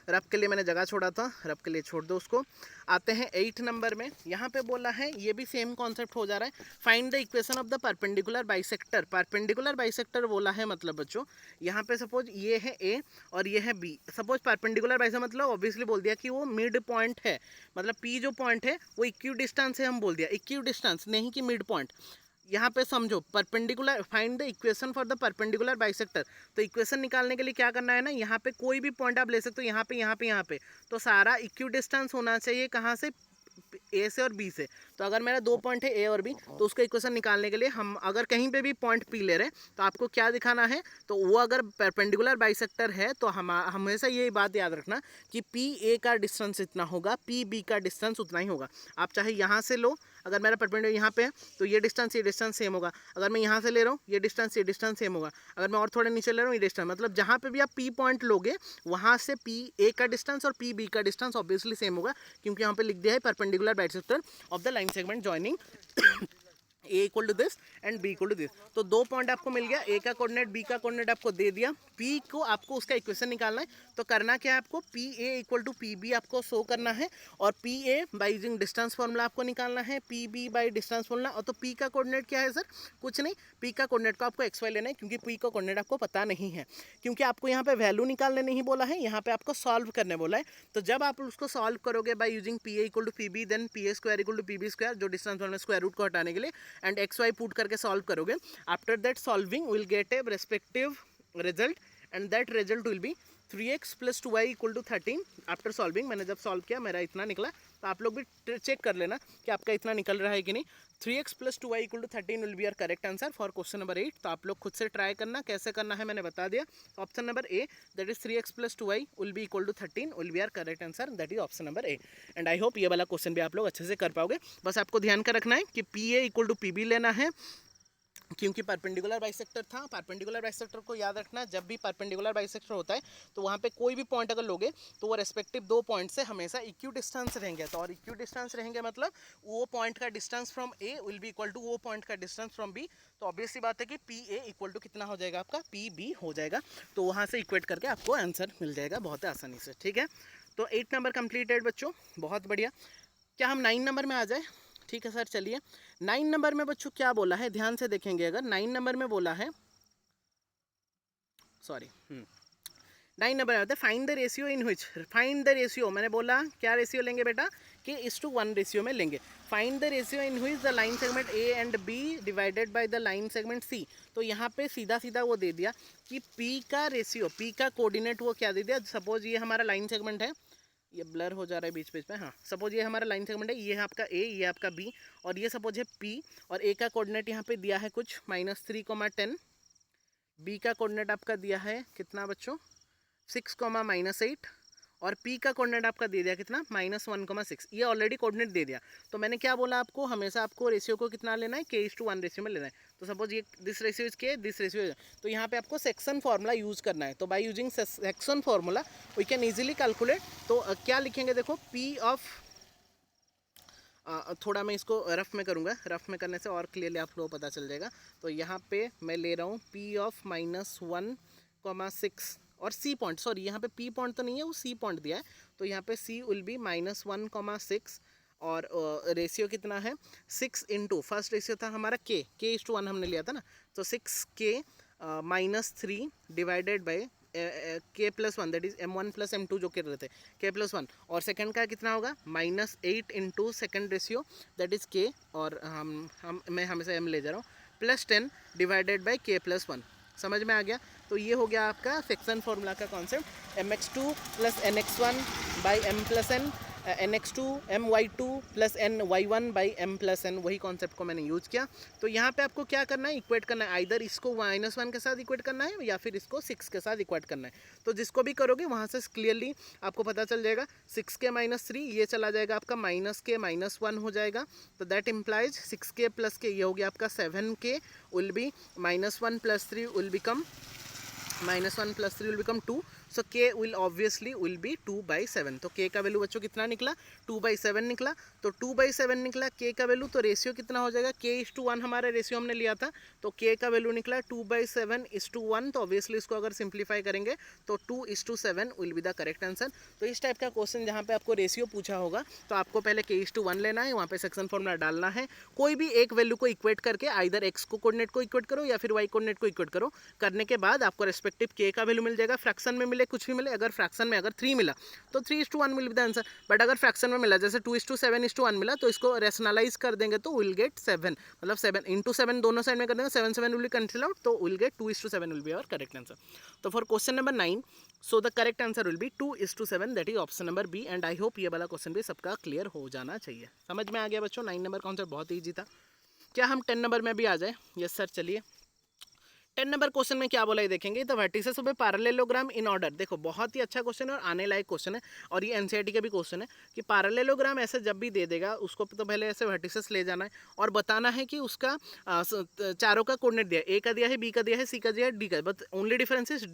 रब के लिए मैंने जगह छोड़ा था, रब के लिए छोड़ दो उसको। आते हैं 8 नंबर में। यहाँ पे बोला है, ये भी सेम कॉन्सेप्ट हो जा रहा है, find the equation of the perpendicular bisector. Perpendicular bisector बोला है मतलब बच्चों यहाँ पे सपोज ये है ए और ये है बी। सपोज परपेंडिकुलर बाइसेक्टर मतलब ऑब्वियसली बोल दिया कि वो मिड पॉइंट है, मतलब पी जो पॉइंट है वो इक्यू डिस्टेंस है, हम बोल दिया इक्यू डिस्टेंस नहीं कि मिड पॉइंट। यहाँ पे समझो perpendicular, find the equation for the perpendicular bisector. तो इक्वेशन निकालने के लिए क्या करना है ना, यहाँ पे कोई भी पॉइंट आप ले सकते हो, यहाँ पे यहाँ पे यहाँ पे, तो सारा इक्यू डिस्टेंस होना चाहिए कहाँ से, ए से और बी से। तो अगर मेरा 2 पॉइंट है ए और बी, तो उसका इक्वेशन निकालने के लिए हम अगर कहीं पे भी पॉइंट पी ले रहे हैं तो आपको क्या दिखाना है, तो वो अगर परपेंडिकुलर बाइसेक्टर है तो हम हमेशा ये बात याद रखना कि पी ए का डिस्टेंस इतना होगा, पी बी का डिस्टेंस उतना ही होगा। आप चाहे यहाँ से लो, अगर मेरा परपेंडिकुलर यहाँ पे है तो ये डिस्टेंस सेम होगा। अगर मैं यहाँ से ले रहा हूँ ये डिस्टेंस सेम होगा। अगर मैं और थोड़े नीचे ले रहा हूँ ये डिस्टेंस, मतलब जहाँ पे भी आप पी पॉइंट लोगे वहाँ से पी ए का डिस्टेंस और पी बी का डिस्टेंस ऑब्वियसली सेम होगा, क्योंकि यहाँ पे लिख दिया है perpendicular bisector of the line segment joining A equal to this and B equal to this. तो 2 पॉइंट आपको मिल गया, ए का कोऑर्डिनेट बी का कोऑर्डिनेट आपको दे दिया, पी को आपको उसका इक्वेशन निकालना है। तो करना क्या है आपको, P A equal to P B आपको शो करना है, और P A by using distance formula आपको निकालना है, P B by distance formula. और तो पी का कोऑर्डिनेट क्या है सर, कुछ नहीं, पी का कोऑर्डिनेट को आपको एक्स वाई लेना है, क्योंकि पी का कोऑर्डिनेट आपको पता नहीं है, क्योंकि आपको यहाँ पे वैल्यू निकालने नहीं बोला है, यहाँ पे आपको सॉल्व करने बोला है। तो जब आप उसको सॉल्व करोगे by using P A equal to P B, then P A square equal to P B square, जो डिस्टेंस फॉर्मूला स्क्वायर रूट को हटाने के लिए, एंड एक्स वाई पुट करके सॉल्व करोगे। After that solving will get a respective result, and that result will be 3x plus 2y equal to 13। After solving मैंने जब solve किया मेरा इतना निकला, तो आप लोग भी चेक कर लेना कि आपका इतना निकल रहा है कि नहीं। 3x plus 2y equal to 13 will be are correct answer for question number 8। तो आप लोग खुद से ट्राई करना, कैसे करना है मैंने बता दिया। Option number A that is 3x plus 2y will be equal to 13 will be are correct answer, that is option number A. And I hope ये वाला क्वेश्चन भी आप लोग अच्छे से कर पाओगे। बस आपको ध्यान का रखना है कि P A equal to P B लेना है, क्योंकि परपेंडिकुलर बाइसेक्टर था। परपेंडिकुलर बाइसेक्टर को याद रखना, जब भी परपेंडिकुलर बाइसेक्टर होता है तो वहाँ पे कोई भी पॉइंट अगर लोगे तो वो रेस्पेक्टिव दो पॉइंट से हमेशा इक्यू डिस्टेंस रहेंगे। तो और इक्यू डिस्टेंस रहेंगे मतलब वो पॉइंट का distance from A will be equal to वो पॉइंट का डिस्टेंस फ्रॉम बी। तो ऑब्वियस सी बात है कि पी ए इक्वल टू कितना हो जाएगा आपका, पी बी हो जाएगा। तो वहाँ से इक्वेट करके आपको आंसर मिल जाएगा बहुत आसानी से। ठीक है, तो 8 नंबर कंप्लीटेड बच्चों, बहुत बढ़िया। क्या हम 9 नंबर में आ जाए? ठीक है सर, चलिए 9 नंबर में बच्चों क्या बोला है, ध्यान से देखेंगे। अगर 9 नंबर में बोला है, सॉरी 9 नंबर में आता है find the ratio in which, find the ratio, मैंने बोला क्या रेशियो लेंगे बेटा, कि K:1 रेशियो में लेंगे। Find the ratio in which the line segment A and B divided by the line segment C. तो यहाँ पे सीधा सीधा वो दे दिया कि P का रेशियो, P का कोऑर्डिनेट वो क्या दे दिया। सपोज ये हमारा लाइन सेगमेंट है, ये ब्लर हो जा रहा है बीच बीच में, हाँ सपोज ये हमारा लाइन सेगमेंट है, ये है आपका ए, ये आपका बी, और ये सपोज है पी, और ए का कोऑर्डिनेट यहाँ पे दिया है कुछ -3, 10। बी का कोऑर्डिनेट आपका दिया है कितना बच्चों, 6, -8, और पी का कोऑर्डिनेट आपका दे दिया कितना -1, 6। ये ऑलरेडी कोऑर्डिनेट दे दिया। तो मैंने क्या बोला आपको, हमेशा आपको रेशियो को कितना लेना है, K:1 रेशियो में लेना है। तो सपोज ये दिस रेशियो इज के, दिस रेशियो इज, तो यहाँ पे आपको सेक्शन फार्मूला यूज करना है। तो by using section formula we can easily calculate. तो क्या लिखेंगे देखो, P ऑफ, थोड़ा मैं इसको रफ में करूँगा, रफ में करने से और क्लियरली आप लोगों को पता चल जाएगा। तो यहाँ पे मैं ले रहा हूँ P ऑफ -1, 6, और सी पॉइंट, सॉरी यहाँ पे पी पॉइंट तो नहीं है, वो सी पॉइंट दिया है। तो यहाँ पे सी विल बी -1, 6, और रेशियो कितना है 6 इंटू, फर्स्ट रेशियो था हमारा K:1 हमने लिया था ना, तो 6K -3 divided by K+1, that is M1 + M2 जो कर रहे थे, K+1, और सेकंड का कितना होगा -8 into second ratio that is K, और मैं हमेशा M ले जा रहा हूँ, +10 डिवाइडेड बाई K+1। समझ में आ गया? तो ये हो गया आपका सेक्शन फार्मूला का concept, mx2 + nx1 by m + n, nx2 my2 + ny1 by m + n, वही कॉन्सेप्ट को मैंने यूज किया। तो यहाँ पे आपको क्या करना है, इक्वेट करना है, आइदर इसको -1 के साथ इक्वेट करना है या फिर इसको 6 के साथ इक्वेट करना है। तो जिसको भी करोगे वहाँ से क्लियरली आपको पता चल जाएगा, 6K -3 ये चला जाएगा आपका -K -1 हो जाएगा। तो दैट इम्प्लाइज 6K + K, ये हो गया आपका 7K will be -1 + 3 will become -1 + 3 will become 2, so K will obviously will be 2/7। तो K का वैल्यू बच्चों कितना निकला, 2/7 निकला। तो 2/7 निकला K का वैल्यू, तो रेशियो कितना हो जाएगा, K:1 हमारा रेशियो हमने लिया था, तो K का वैल्यू निकला 2/7:1। तो ऑब्वियसली इसको अगर सिंप्लीफाई करेंगे तो 2:7 will be the correct answer. तो इस टाइप का क्वेश्चन जहाँ पे आपको रेशियो पूछा होगा तो आपको पहले K:1 लेना है, वहाँ पे सेक्शन फॉर्मूला डालना है, कोई भी एक वैल्यू को इक्वेट करके आइदर x को कोऑर्डिनेट को इक्वेट करो या फिर y कोऑर्डिनेट को इक्वेट करो, करने के बाद आपको रेस्पेक्टिव K का वैल्यू मिल जाएगा। फ्रैक्शन में मिले कुछ भी मिले, अगर फ्रैक्शन में अगर 3 मिला तो 3:1 will be the answer, but अगर फ्रैक्शन में मिला जैसे 2:7:1 मिला तो इसको रेशनलाइज कर देंगे तो विल गेट 7, मतलब 7 × 7 दोनों साइड में कर देंगे, 7 विल बी कैंसिल आउट, तो will get 2:7 will be our correct answer. तो for question number 9, so the correct answer will be 2:7, that is option number B. And I hope ये वाला question भी सबका क्लियर हो जाना चाहिए। समझ में आ गया बच्चों, 9 नंबर कॉन्सेप्ट बहुत ईजी था। क्या हम 10 नंबर में भी आ जाए? यस सर, चलिए 10 नंबर क्वेश्चन में क्या बोला है देखेंगे। The vertices of a parallelogram in order, देखो बहुत ही अच्छा क्वेश्चन है और आने लायक क्वेश्चन है, और ये एनसीईआरटी का भी क्वेश्चन है कि पैरेललोग्राम ऐसे जब भी दे देगा उसको तो पहले ऐसे वर्टिसेस ले जाना है और बताना है कि उसका चारों का कोऑर्डिनेट दिया है, ए का दिया है, बी का दिया है, सी का दिया है, डी का, but only difference is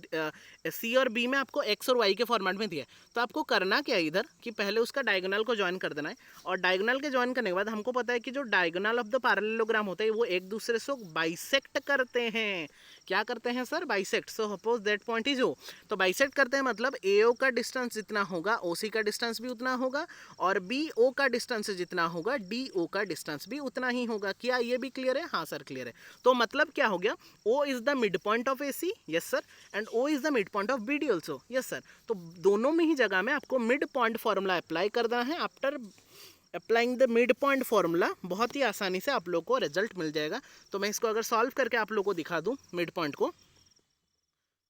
C और बी में आपको एक्स और वाई के फॉर्मेट में दिया है। तो आपको करना क्या है इधर कि पहले उसका डायगोनल को ज्वाइन कर देना है, और डायगोनल के ज्वाइन करने के बाद हमको पता है कि जो डायगोनल ऑफ द पैरेललोग्राम होता है वो एक दूसरे से बाइसेक्ट करते हैं। क्या करते हैं sir? Bisect. So suppose that point is O, तो बाइसेक्ट करते हैं मतलब AO का डिस्टेंस जितना होगा OC का डिस्टेंस भी उतना होगा, और BO का डिस्टेंस जितना होगा DO का डिस्टेंस भी उतना ही होगा। क्या ये भी क्लियर है? हाँ सर क्लियर है। तो मतलब क्या हो गया, O is the mid point of AC, yes sir, and O is the mid point of BD also, yes sir. तो दोनों में ही जगह में आपको मिड पॉइंट फॉर्मूला अप्लाई करना है। After applying the mid point formula बहुत ही आसानी से आप लोग को रिजल्ट मिल जाएगा। तो मैं इसको अगर सॉल्व करके आप लोग को दिखा दूं मिड पॉइंट को,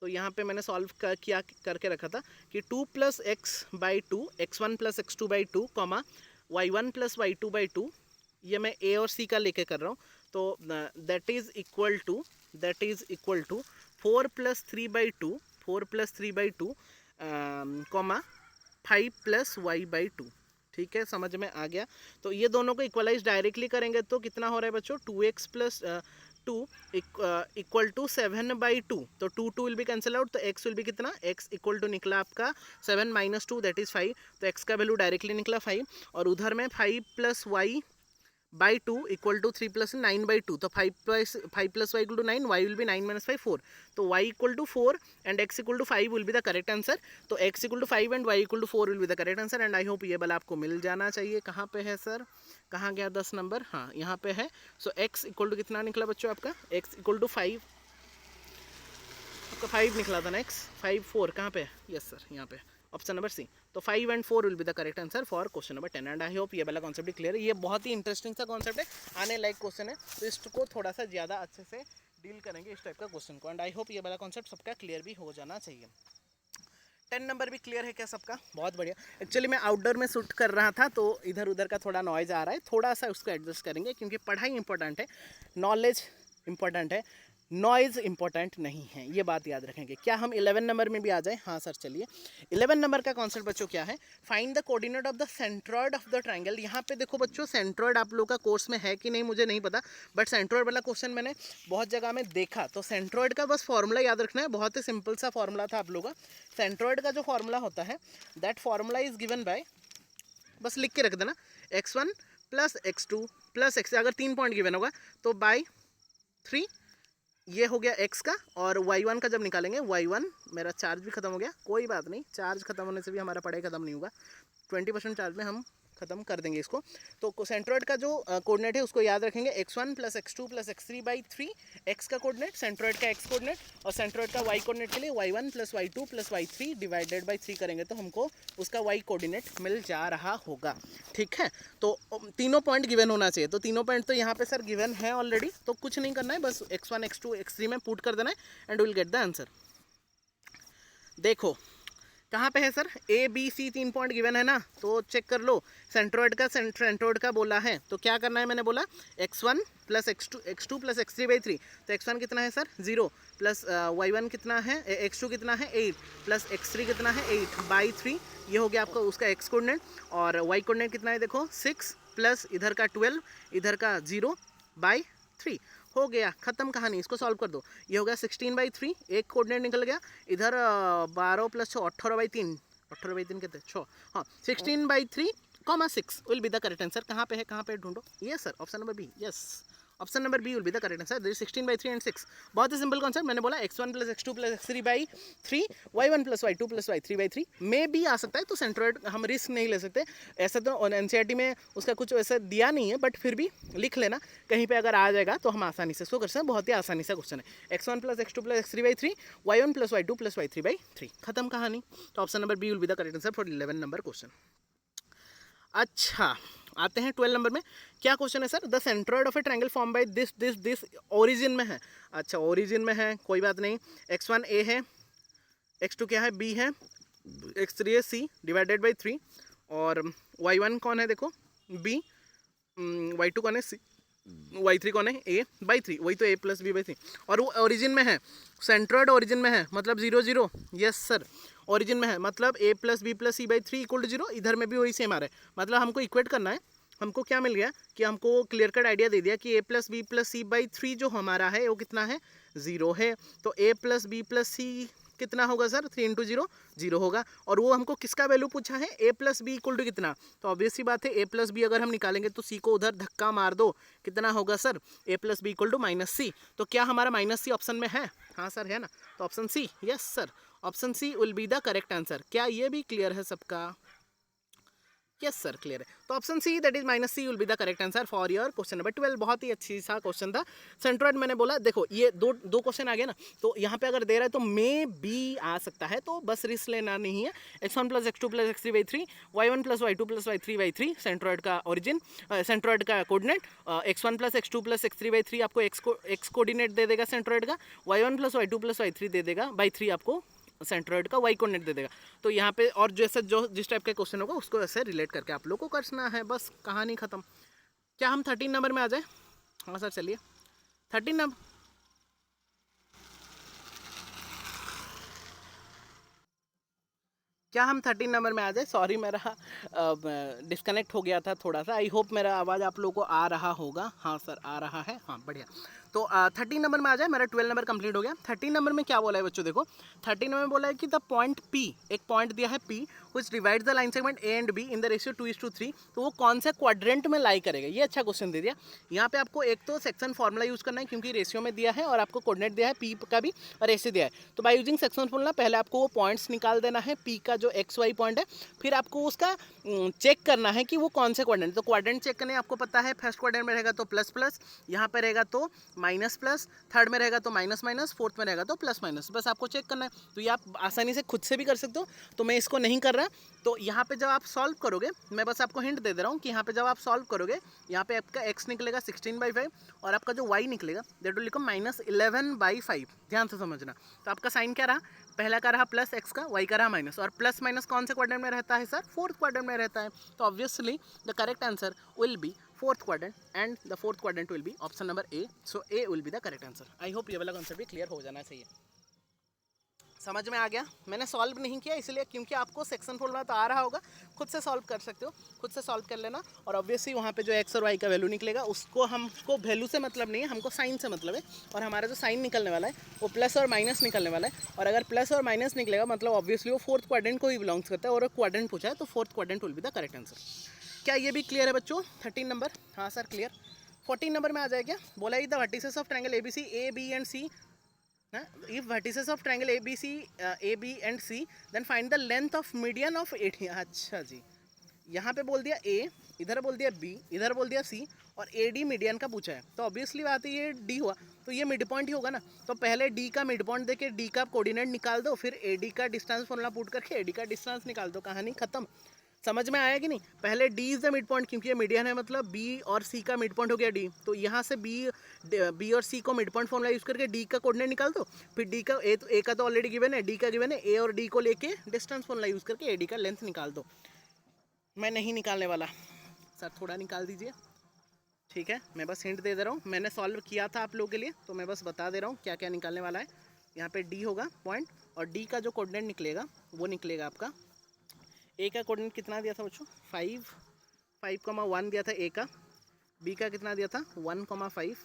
तो यहाँ पे मैंने सॉल्व किया करके रखा था कि 2 + x/2 x1 + x2/2 y1 + y2/2, ये मैं A और C का लेके कर रहा हूँ। तो that is equal to 4 + 3/2 5 + y/2। ठीक है, समझ में आ गया। तो ये दोनों को इक्वलाइज डायरेक्टली करेंगे तो कितना हो रहा है बच्चों, 2 इक्वल टू 7/2, तो 2 विल बी कैंसिल आउट, तो x विल बी कितना, x इक्वल टू निकला आपका 7 - 2 दैट इज 5, तो x का वैल्यू डायरेक्टली निकला 5, और उधर में 5 + y/2 इक्वल टू 3 + 9/2, तो 5 + y equal to 9, y will be 9 - 5 4, तो y equal to 4 and x equal to 5 will be the correct answer, तो x equal to 5 and y equal to 4 will be the correct answer, and I hope ये वाला आपको मिल जाना चाहिए। कहाँ पे है सर, कहाँ गया 10 नंबर, हाँ यहाँ पे है। सो x इक्वल टू कितना निकला बच्चों आपका, x इक्वल टू 5, आपका 5 निकला था ना, x 5 4 कहाँ पे है, यस सर यहाँ पे ऑप्शन नंबर सी, तो 5 and 4 will be the correct answer for question number 10, and I hope ये वाला कॉन्सेप्ट भी क्लियर है। ये बहुत ही इंटरेस्टिंग सा कॉन्सेप्ट है, आने लायक क्वेश्चन है, तो इसको थोड़ा सा ज़्यादा अच्छे से डील करेंगे इस टाइप का क्वेश्चन को, एंड आई होप ये वाला कॉन्सेप्ट सबका क्लियर भी हो जाना चाहिए। 10 नंबर भी क्लियर है क्या सबका, बहुत बढ़िया। एक्चुअली मैं आउटडोर में शूट कर रहा था, तो इधर उधर का थोड़ा नॉइज़ आ रहा है, थोड़ा सा उसको एडजस्ट करेंगे, क्योंकि पढ़ाई इंपॉर्टेंट है, नॉलेज इंपॉर्टेंट है, नॉइज़ इंपॉर्टेंट नहीं है, ये बात याद रखेंगे। क्या हम 11 नंबर में भी आ जाएं, हाँ सर चलिए। 11 नंबर का कॉन्सेप्ट बच्चों क्या है, find the coordinate of the centroid of the triangle. यहाँ पे देखो बच्चों, सेंट्रॉइड आप लोग का कोर्स में है कि नहीं मुझे नहीं पता, बट सेंट्रॉइड वाला क्वेश्चन मैंने बहुत जगह में देखा, तो सेंट्रॉइड का बस फॉर्मूला याद रखना है, बहुत ही सिंपल सा फॉर्मूला था आप लोगों का। सेंट्रॉइड का जो फॉर्मूला होता है, that formula is given by, बस लिख के रख देना, x1 + x2 + x, अगर 3 पॉइंट गिवन होगा तो बाय 3, ये हो गया x का, और y1 का जब निकालेंगे, y1 मेरा चार्ज भी खत्म हो गया, कोई बात नहीं, चार्ज खत्म होने से भी हमारा पढ़ाई खत्म नहीं होगा, 20% चार्ज में हम खत्म कर देंगे इसको। तो सेंट्रॉइड का जो कोऑर्डिनेट है उसको याद रखेंगे, x1 + x2 + x3/3, x का कोऑर्डिनेट, सेंट्रॉइड का x कोऑर्डिनेट, और सेंट्रॉइड का y कोऑर्डिनेट के लिए y1 + y2 + y3 divided by 3 करेंगे, तो हमको उसका y कोऑर्डिनेट मिल जा रहा होगा, ठीक है। तो तीनों पॉइंट गिवन होना चाहिए, तो तीनों पॉइंट तो यहाँ पे सर गिवन है ऑलरेडी, तो कुछ नहीं करना है, बस x1 x2 x3 में पुट कर देना है, and will get the answer. देखो कहाँ पे है sir, A B C 3 point given है ना, तो चेक कर लो। सेंट्रॉइड का बोला है, तो क्या करना है, मैंने बोला x1 + x2 + x3/3, तो x1 कितना है सर 0, प्लस y1 कितना है, x2 कितना है 8, प्लस x3 कितना है 8/3, ये हो गया आपका उसका x कोऑर्डिनेट, और y कोऑर्डिनेट कितना है देखो 6, प्लस इधर का 12, इधर का 0/3, हो गया, खत्म कहानी, इसको सॉल्व कर दो। ये हो गया 16/3, एक कोऑर्डिनेट निकल गया, इधर 12 + 6 18/3, 18/3 कितने 6, हाँ 16/3, 6 will be the correct answer. कहाँ पे है, कहाँ पे ढूंढो, yes sir option number B, yes option number B will be the correct answer, this 16/3 and 6। बहुत ही सिंपल कॉन्सेप्ट, मैंने बोला x1 + x2 + x3/3, y1 + y2 + y3/3 में भी आ सकता है, तो सेंट्रॉइड हम रिस्क नहीं ले सकते, ऐसा तो एनसीईआरटी में उसका कुछ वैसा दिया नहीं है, बट फिर भी लिख लेना, कहीं पे अगर आ जाएगा तो हम आसानी से इसको कर सकते हैं, बहुत ही आसानी से क्वेश्चन है। x1 + x2 + x3/3, y1 + y2 + y3/3, खत्म कहानी, तो option number B will be the correct answer for 11 number question. अच्छा आते हैं 12 नंबर में, क्या क्वेश्चन है sir, the centroid of a triangle form by this origin में है। अच्छा ओरिजिन में है, कोई बात नहीं, x1 a है, x2 क्या है b है, x3 है c डिवाइडेड बाई 3, और y1 कौन है देखो b, y2 कौन है c, y3 कौन है a/3, वही तो a + b/3, और वो ओरिजिन में है, सेंट्रॉइड ओरिजिन में है, मतलब 0 0, यस सर ओरिजिन में है, मतलब a + b + c/3 = 0, इधर में भी वही सेम आ रहा है, मतलब हमको इक्वेट करना है। हमको क्या मिल गया कि हमको क्लियर कट आइडिया दे दिया कि a + b + c/3 जो हमारा है वो कितना है 0 है, तो a + b + c कितना होगा सर 3 × 0 0 होगा, और वो हमको किसका वैल्यू पूछा है a + b = कितना, तो ऑब्वियस सी बात है a + b अगर हम निकालेंगे तो c को उधर धक्का मार दो, कितना होगा सर a + b = -c, तो क्या हमारा -c ऑप्शन में है, हाँ सर है ना, तो option C, yes sir option C will be the correct answer. क्या ये भी क्लियर है सबका, यस सर क्लियर है, तो option see that is -c will be the correct answer for your question number 12। बहुत ही अच्छी सा क्वेश्चन था, सेंट्रॉइड मैंने बोला, देखो ये दो क्वेश्चन आ गए ना, तो यहाँ पे अगर दे रहा है तो मे बी आ सकता है, तो बस रिस्क लेना नहीं है। x1 + x2 + x3/3, y1 + y2 + y3/3 centroid का ओरिजिन, सेंट्रॉइड का कोऑर्डिनेट, x1 + x2 + x3/3 आपको x कोऑर्डिनेट दे देगा सेंट्रॉइड का, y1 + y2 + y3 दे देगा /3 आपको सेंट्रॉइड का y कोऑर्डिनेट दे देगा, तो यहाँ पे और जैसे जो जिस टाइप का क्वेश्चन होगा उसको ऐसे रिलेट करके आप लोग को करना है, बस कहानी खत्म। क्या हम 13 नंबर में आ जाए, हाँ सर चलिए 13 नंबर, क्या हम 13 नंबर में आ जाए? सॉरी मेरा डिस्कनेक्ट हो गया था थोड़ा सा। आई होप मेरा आवाज़ आप लोगों को आ रहा होगा। हाँ सर आ रहा है, हाँ बढ़िया। तो 13 नंबर में आ जाए, मेरा 12 नंबर कंप्लीट हो गया। 13 नंबर में क्या बोला है बच्चों? देखो 13 नंबर में बोला है कि द पॉइंट P, एक पॉइंट दिया है P which divides the line segment A and B in the ratio 2:3, तो वो कौन से क्वाड्रेंट में लाई करेगा? ये अच्छा क्वेश्चन दे दिया। यहाँ पे आपको एक तो सेक्शन फॉर्मूला यूज़ करना है क्योंकि रेशियो में दिया है और आपको कोऑर्डिनेट दिया है P का भी और ऐसे दिया है। तो बाय यूजिंग सेक्शन फॉर्मूला पहले आपको वो पॉइंट्स निकाल देना है, P का जो XY पॉइंट है, फिर आपको उसका चेक करना है कि वो कौन से क्वाड्रेंट। तो क्वाड्रेंट चेक करने आपको पता है, फर्स्ट क्वाड्रेंट में रहेगा तो प्लस प्लस, यहाँ पे रहेगा तो माइनस प्लस, थर्ड में रहेगा तो माइनस माइनस, फोर्थ में रहेगा तो प्लस माइनस। बस आपको चेक करना है। तो ये आप आसानी से खुद से भी कर सकते हो, तो मैं इसको नहीं कर रहा। तो यहाँ पे जब आप सॉल्व करोगे, मैं बस आपको हिंट दे रहा हूँ कि यहाँ पे जब आप सॉल्व करोगे, यहाँ पे आपका x निकलेगा 16/5 और आपका जो y निकलेगा दैट विल बिकम -11/5। ध्यान से समझना। तो आपका साइन क्या रहा? पहला का रहा प्लस x का, y का रहा माइनस, और प्लस माइनस कौन से क्वाड्रेंट में रहता है सर? फोर्थ क्वाड्रेंट में रहता है। तो obviously the correct answer will B fourth quadrant and the fourth quadrant will be option number A. So A will be the correct answer. I hope ये वाला कॉन्सेप्ट भी क्लियर हो जाना चाहिए। समझ में आ गया? मैंने सॉल्व नहीं किया इसलिए क्योंकि आपको सेक्शन फॉर्मूला तो आ रहा होगा, खुद से सॉल्व कर सकते हो, खुद से सॉल्व कर लेना। और ऑब्वियसली वहाँ पे जो x और y का वैल्यू निकलेगा उसको हमको वैल्यू से मतलब नहीं है, हमको साइन से मतलब है। और हमारा जो साइन निकलने वाला है वो प्लस और माइनस निकलने वाला है। और अगर प्लस और माइनस निकलेगा मतलब ऑब्वियसली वो फोर्थ क्वाड्रेंट को ही बिलोंग्स करता है, और क्वाड्रेंट पूछा है तो fourth quadrant will be the correct answer. क्या ये भी क्लियर है बच्चों? 13 नंबर, हाँ सर क्लियर। 14 नंबर में आ जाए क्या? बोला ही the vertices of triangle ABC AB and C, if vertices of triangle ABC AB and C then find the length of median of AD। अच्छा जी, यहाँ पे बोल दिया A, इधर बोल दिया B, इधर बोल दिया C, और AD मीडियन का पूछा है, तो ऑब्वियसली बात है ये D हुआ, तो ये मिड पॉइंट ही होगा ना। तो पहले D का मिड पॉइंट देके D का कोऑर्डिनेट निकाल दो, फिर AD का डिस्टेंस फॉर्मूला पुट करके AD का डिस्टेंस निकाल दो, कहानी खत्म। समझ में आया कि नहीं? पहले D is the mid point क्योंकि ये मीडियन है, मतलब बी और सी का मिड पॉइंट हो गया डी। तो यहाँ से बी और सी को मिड पॉइंट फॉर्मूला यूज करके डी का कोऑर्डिनेट निकाल दो, फिर डी का ए का तो ऑलरेडी गिवन है, डी का गिवन है, ए और डी को लेके डिस्टेंस फॉर्मूला यूज करके ए डी का लेंथ निकाल दो। मैं नहीं निकालने वाला सर, थोड़ा निकाल दीजिए, ठीक है? मैं बस हिंट दे रहा हूँ, मैंने सॉल्व किया था आप लोगों के लिए, तो मैं बस बता दे रहा हूँ क्या क्या निकालने वाला है। यहाँ पे डी होगा पॉइंट, और डी का जो कोऑर्डिनेट निकलेगा वो निकलेगा आपका, ए का कोऑर्डिनेट कितना दिया था बच्चों? 5,1 दिया था ए का, बी का कितना दिया था? 1,5,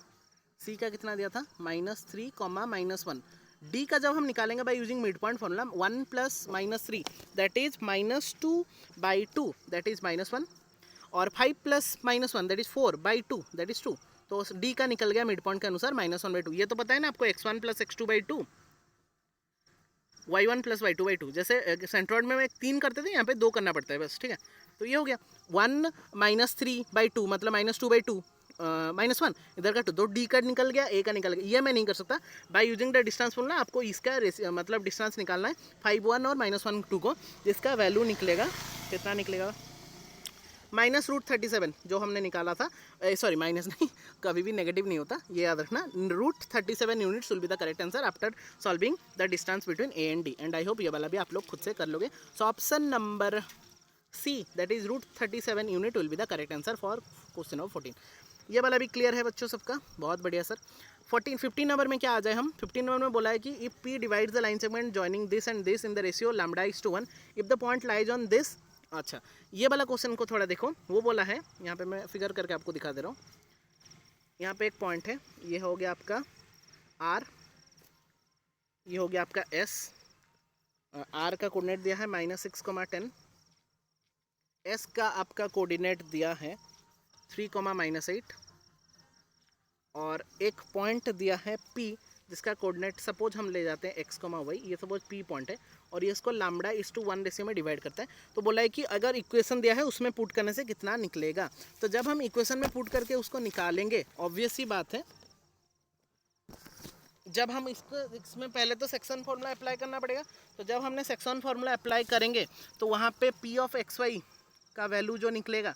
सी का कितना दिया था? -3, -1। डी का जब हम निकालेंगे by using mid point formula, 1 + -3 that is -2/2 that is -1, और 5 + -1 दैट इज 4/2 दैट इज 2। तो डी का निकल गया मिड पॉइंट के अनुसार -1/2। ये तो पता है ना आपको, x1 + x2/2, y1 + y2/2। जैसे सेंट्रॉइड में 3 करते थे, यहाँ पे 2 करना पड़ता है बस, ठीक है? तो ये हो गया 1 - 3/2 मतलब -2/2 -1, इधर का 2, तो डी का निकल गया, ए का निकल गया। ये मैं नहीं कर सकता by using the distance formula, आपको इसका मतलब डिस्टेंस निकालना है 5,1 और -1/2 को, जिसका वैल्यू निकलेगा कितना निकलेगा? -√37 जो हमने निकाला था, सॉरी माइनस नहीं, कभी भी नेगेटिव नहीं होता, ये याद रखना। √37 units will be the correct answer after solving the distance between A and D, and I hope ये वाला भी आप लोग खुद से कर लोगे। सो option number see that is √37 unit will be the correct answer for question number 14। ये वाला भी क्लियर है बच्चों सबका? बहुत बढ़िया सर। 15 नंबर में क्या आ जाए हम? 15 नंबर में बोला है कि if P divides the line segment joining this and this in the ratio λ/1 if the point lies on this. अच्छा, ये वाला क्वेश्चन को थोड़ा देखो, वो बोला है, यहाँ पे मैं फिगर करके आपको दिखा दे रहा हूँ। यहाँ पे एक पॉइंट है, ये हो गया आपका आर, ये हो गया आपका एस, आर का कोऑर्डिनेट दिया है -6,10, एस का आपका कोऑर्डिनेट दिया है 3,-8, और एक पॉइंट दिया है पी जिसका कोऑर्डिनेट सपोज हम ले जाते हैं x, y, ये सपोज पी पॉइंट है, और ये इसको λ/1 रेशियो में डिवाइड करता है। तो बोला है कि अगर इक्वेशन दिया है उसमें पुट करने से कितना निकलेगा। तो जब हम इक्वेशन में पुट करके उसको निकालेंगे, ऑब्वियस ही बात है, जब हम इसमें पहले तो सेक्शन फार्मूला अप्लाई करना पड़ेगा। तो जब हमने सेक्शन फार्मूला अप्लाई करेंगे तो वहाँ पे p(x, y) का वैल्यू जो निकलेगा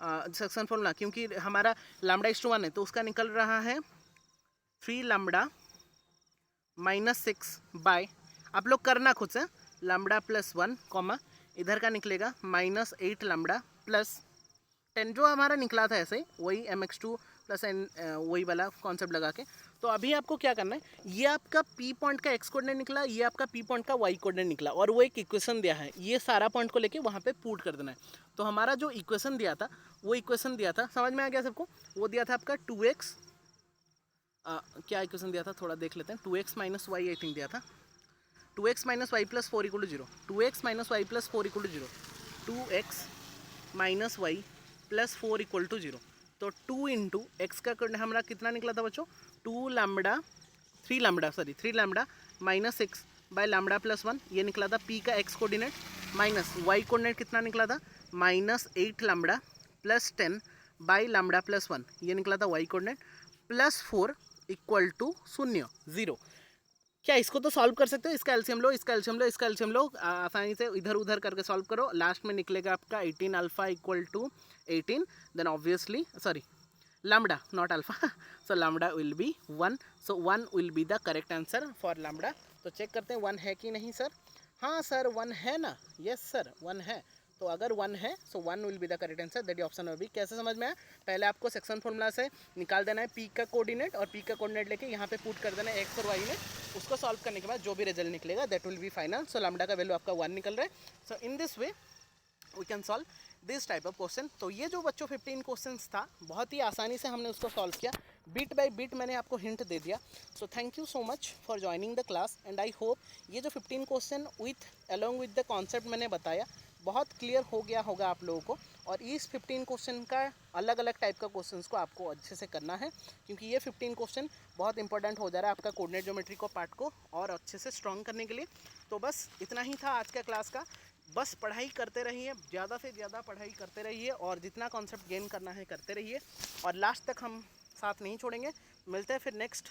सेक्शन फार्मूला, क्योंकि हमारा λ/1 है तो उसका निकल रहा है 3λ -6 आप लोग करना खुद से, λ +1, इधर का निकलेगा -8λ 10 जो हमारा निकला था ऐसे वही mx2 प्लस n वही वाला कॉन्सेप्ट लगा के। तो अभी आपको क्या करना है, ये आपका p पॉइंट का x कोऑर्डिनेट निकला, ये आपका p पॉइंट का y कोऑर्डिनेट निकला और वो एक इक्वेशन दिया है, ये सारा पॉइंट को लेके वहाँ पे पुट कर देना है। तो हमारा जो इक्वेशन दिया था वो इक्वेशन दिया था, समझ में आ गया सबको? वो दिया था आपका 2x क्या इक्वेशन दिया था थोड़ा देख लेते हैं। 2x minus Y I think दिया था, 2x minus Y plus 4 equal to 0, 2x minus Y plus 4 equal to 0, 2x minus Y plus 4 equal to 0। तो 2 इंटू एक्स का हमारा कितना निकला था बच्चों, 3 lambda minus 6 by lambda plus 1, ये निकला था p का x coordinate, minus y coordinate कितना निकला था, minus 8 lambda plus 10 by lambda plus 1, ये निकला था y coordinate, plus 4 equal to 0। क्या इसको तो सॉल्व कर सकते हो, इसका एलसीएम लो, इसका एलसीएम लो, इसका एलसीएम लो, आसानी से इधर उधर करके सॉल्व करो, लास्ट में निकलेगा आपका 18 alpha equal to 18, then obviously sorry lambda not alpha so lambda will be 1, so 1 will be the correct answer for lambda। तो चेक करते हैं 1 है कि नहीं सर, हाँ सर 1 है ना, यस सर 1 है। तो अगर 1 है सो 1 will be the correct answer, that option में भी। कैसे समझ में आया, पहले आपको सेक्शन फॉर्मूला से निकाल देना है p का कोऑर्डिनेट और p का कोऑर्डिनेट लेके यहाँ पे पुट कर देना है x और y में, उसको सॉल्व करने के बाद जो भी रिजल्ट निकलेगा that will be final. So lambda का वैल्यू आपका 1 निकल रहा है। So in this way we can solve this type of question. तो ये जो बच्चों 15 क्वेश्चंस था बहुत ही आसानी से हमने उसको सॉल्व किया, बिट बाय बिट मैंने आपको हिंट दे दिया। So thank you so much for joining the class and I hope ये जो 15 question with along with the concept मैंने बताया बहुत क्लियर हो गया होगा आप लोगों को। और इस 15 क्वेश्चन का अलग अलग टाइप का क्वेश्चंस को आपको अच्छे से करना है, क्योंकि ये 15 क्वेश्चन बहुत इंपॉर्टेंट हो जा रहा है आपका कोऑर्डिनेट ज्योमेट्री को पार्ट को और अच्छे से स्ट्रॉन्ग करने के लिए। तो बस इतना ही था आज का क्लास का, बस पढ़ाई करते रहिए, ज़्यादा से ज़्यादा पढ़ाई करते रहिए और जितना कॉन्सेप्ट गेन करना है करते रहिए और लास्ट तक हम साथ नहीं छोड़ेंगे। मिलते हैं फिर नेक्स्ट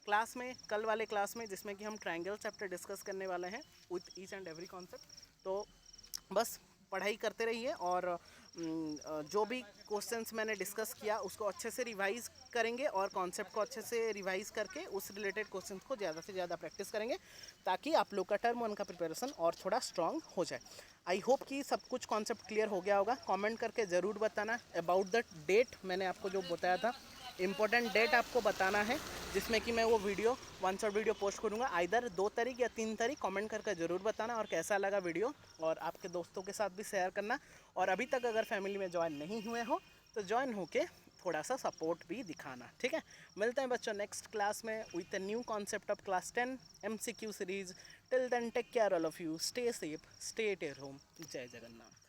क्लास में, कल वाले क्लास में, जिसमें कि हम ट्रायंगल चैप्टर डिस्कस करने वाले हैं with each and every concept. तो बस पढ़ाई करते रहिए और जो भी क्वेश्चंस मैंने डिस्कस किया उसको अच्छे से रिवाइज़ करेंगे और कॉन्सेप्ट को अच्छे से रिवाइज़ करके उस रिलेटेड क्वेश्चंस को ज़्यादा से ज़्यादा प्रैक्टिस करेंगे ताकि आप लोग का टर्म 1 का प्रिपरेशन और थोड़ा स्ट्रॉन्ग हो जाए। आई होप कि सब कुछ कॉन्सेप्ट क्लियर हो गया होगा। कमेंट करके ज़रूर बताना अबाउट द डेट, मैंने आपको जो बताया था इम्पोर्टेंट डेट आपको बताना है जिसमें कि मैं वो video one shot video post करूँगा, आइदर 2 तारीख या 3 तारीख। कमेंट करके ज़रूर बताना और कैसा लगा वीडियो, और आपके दोस्तों के साथ भी शेयर करना। और अभी तक अगर फैमिली में ज्वाइन नहीं हुए हो तो ज्वाइन होके थोड़ा सा सपोर्ट भी दिखाना, ठीक है। मिलते हैं बच्चों नेक्स्ट क्लास में with a new concept of class 10 MCQ series. Till then take care all of you, stay safe, stay at your home. जय जगन्नाथ।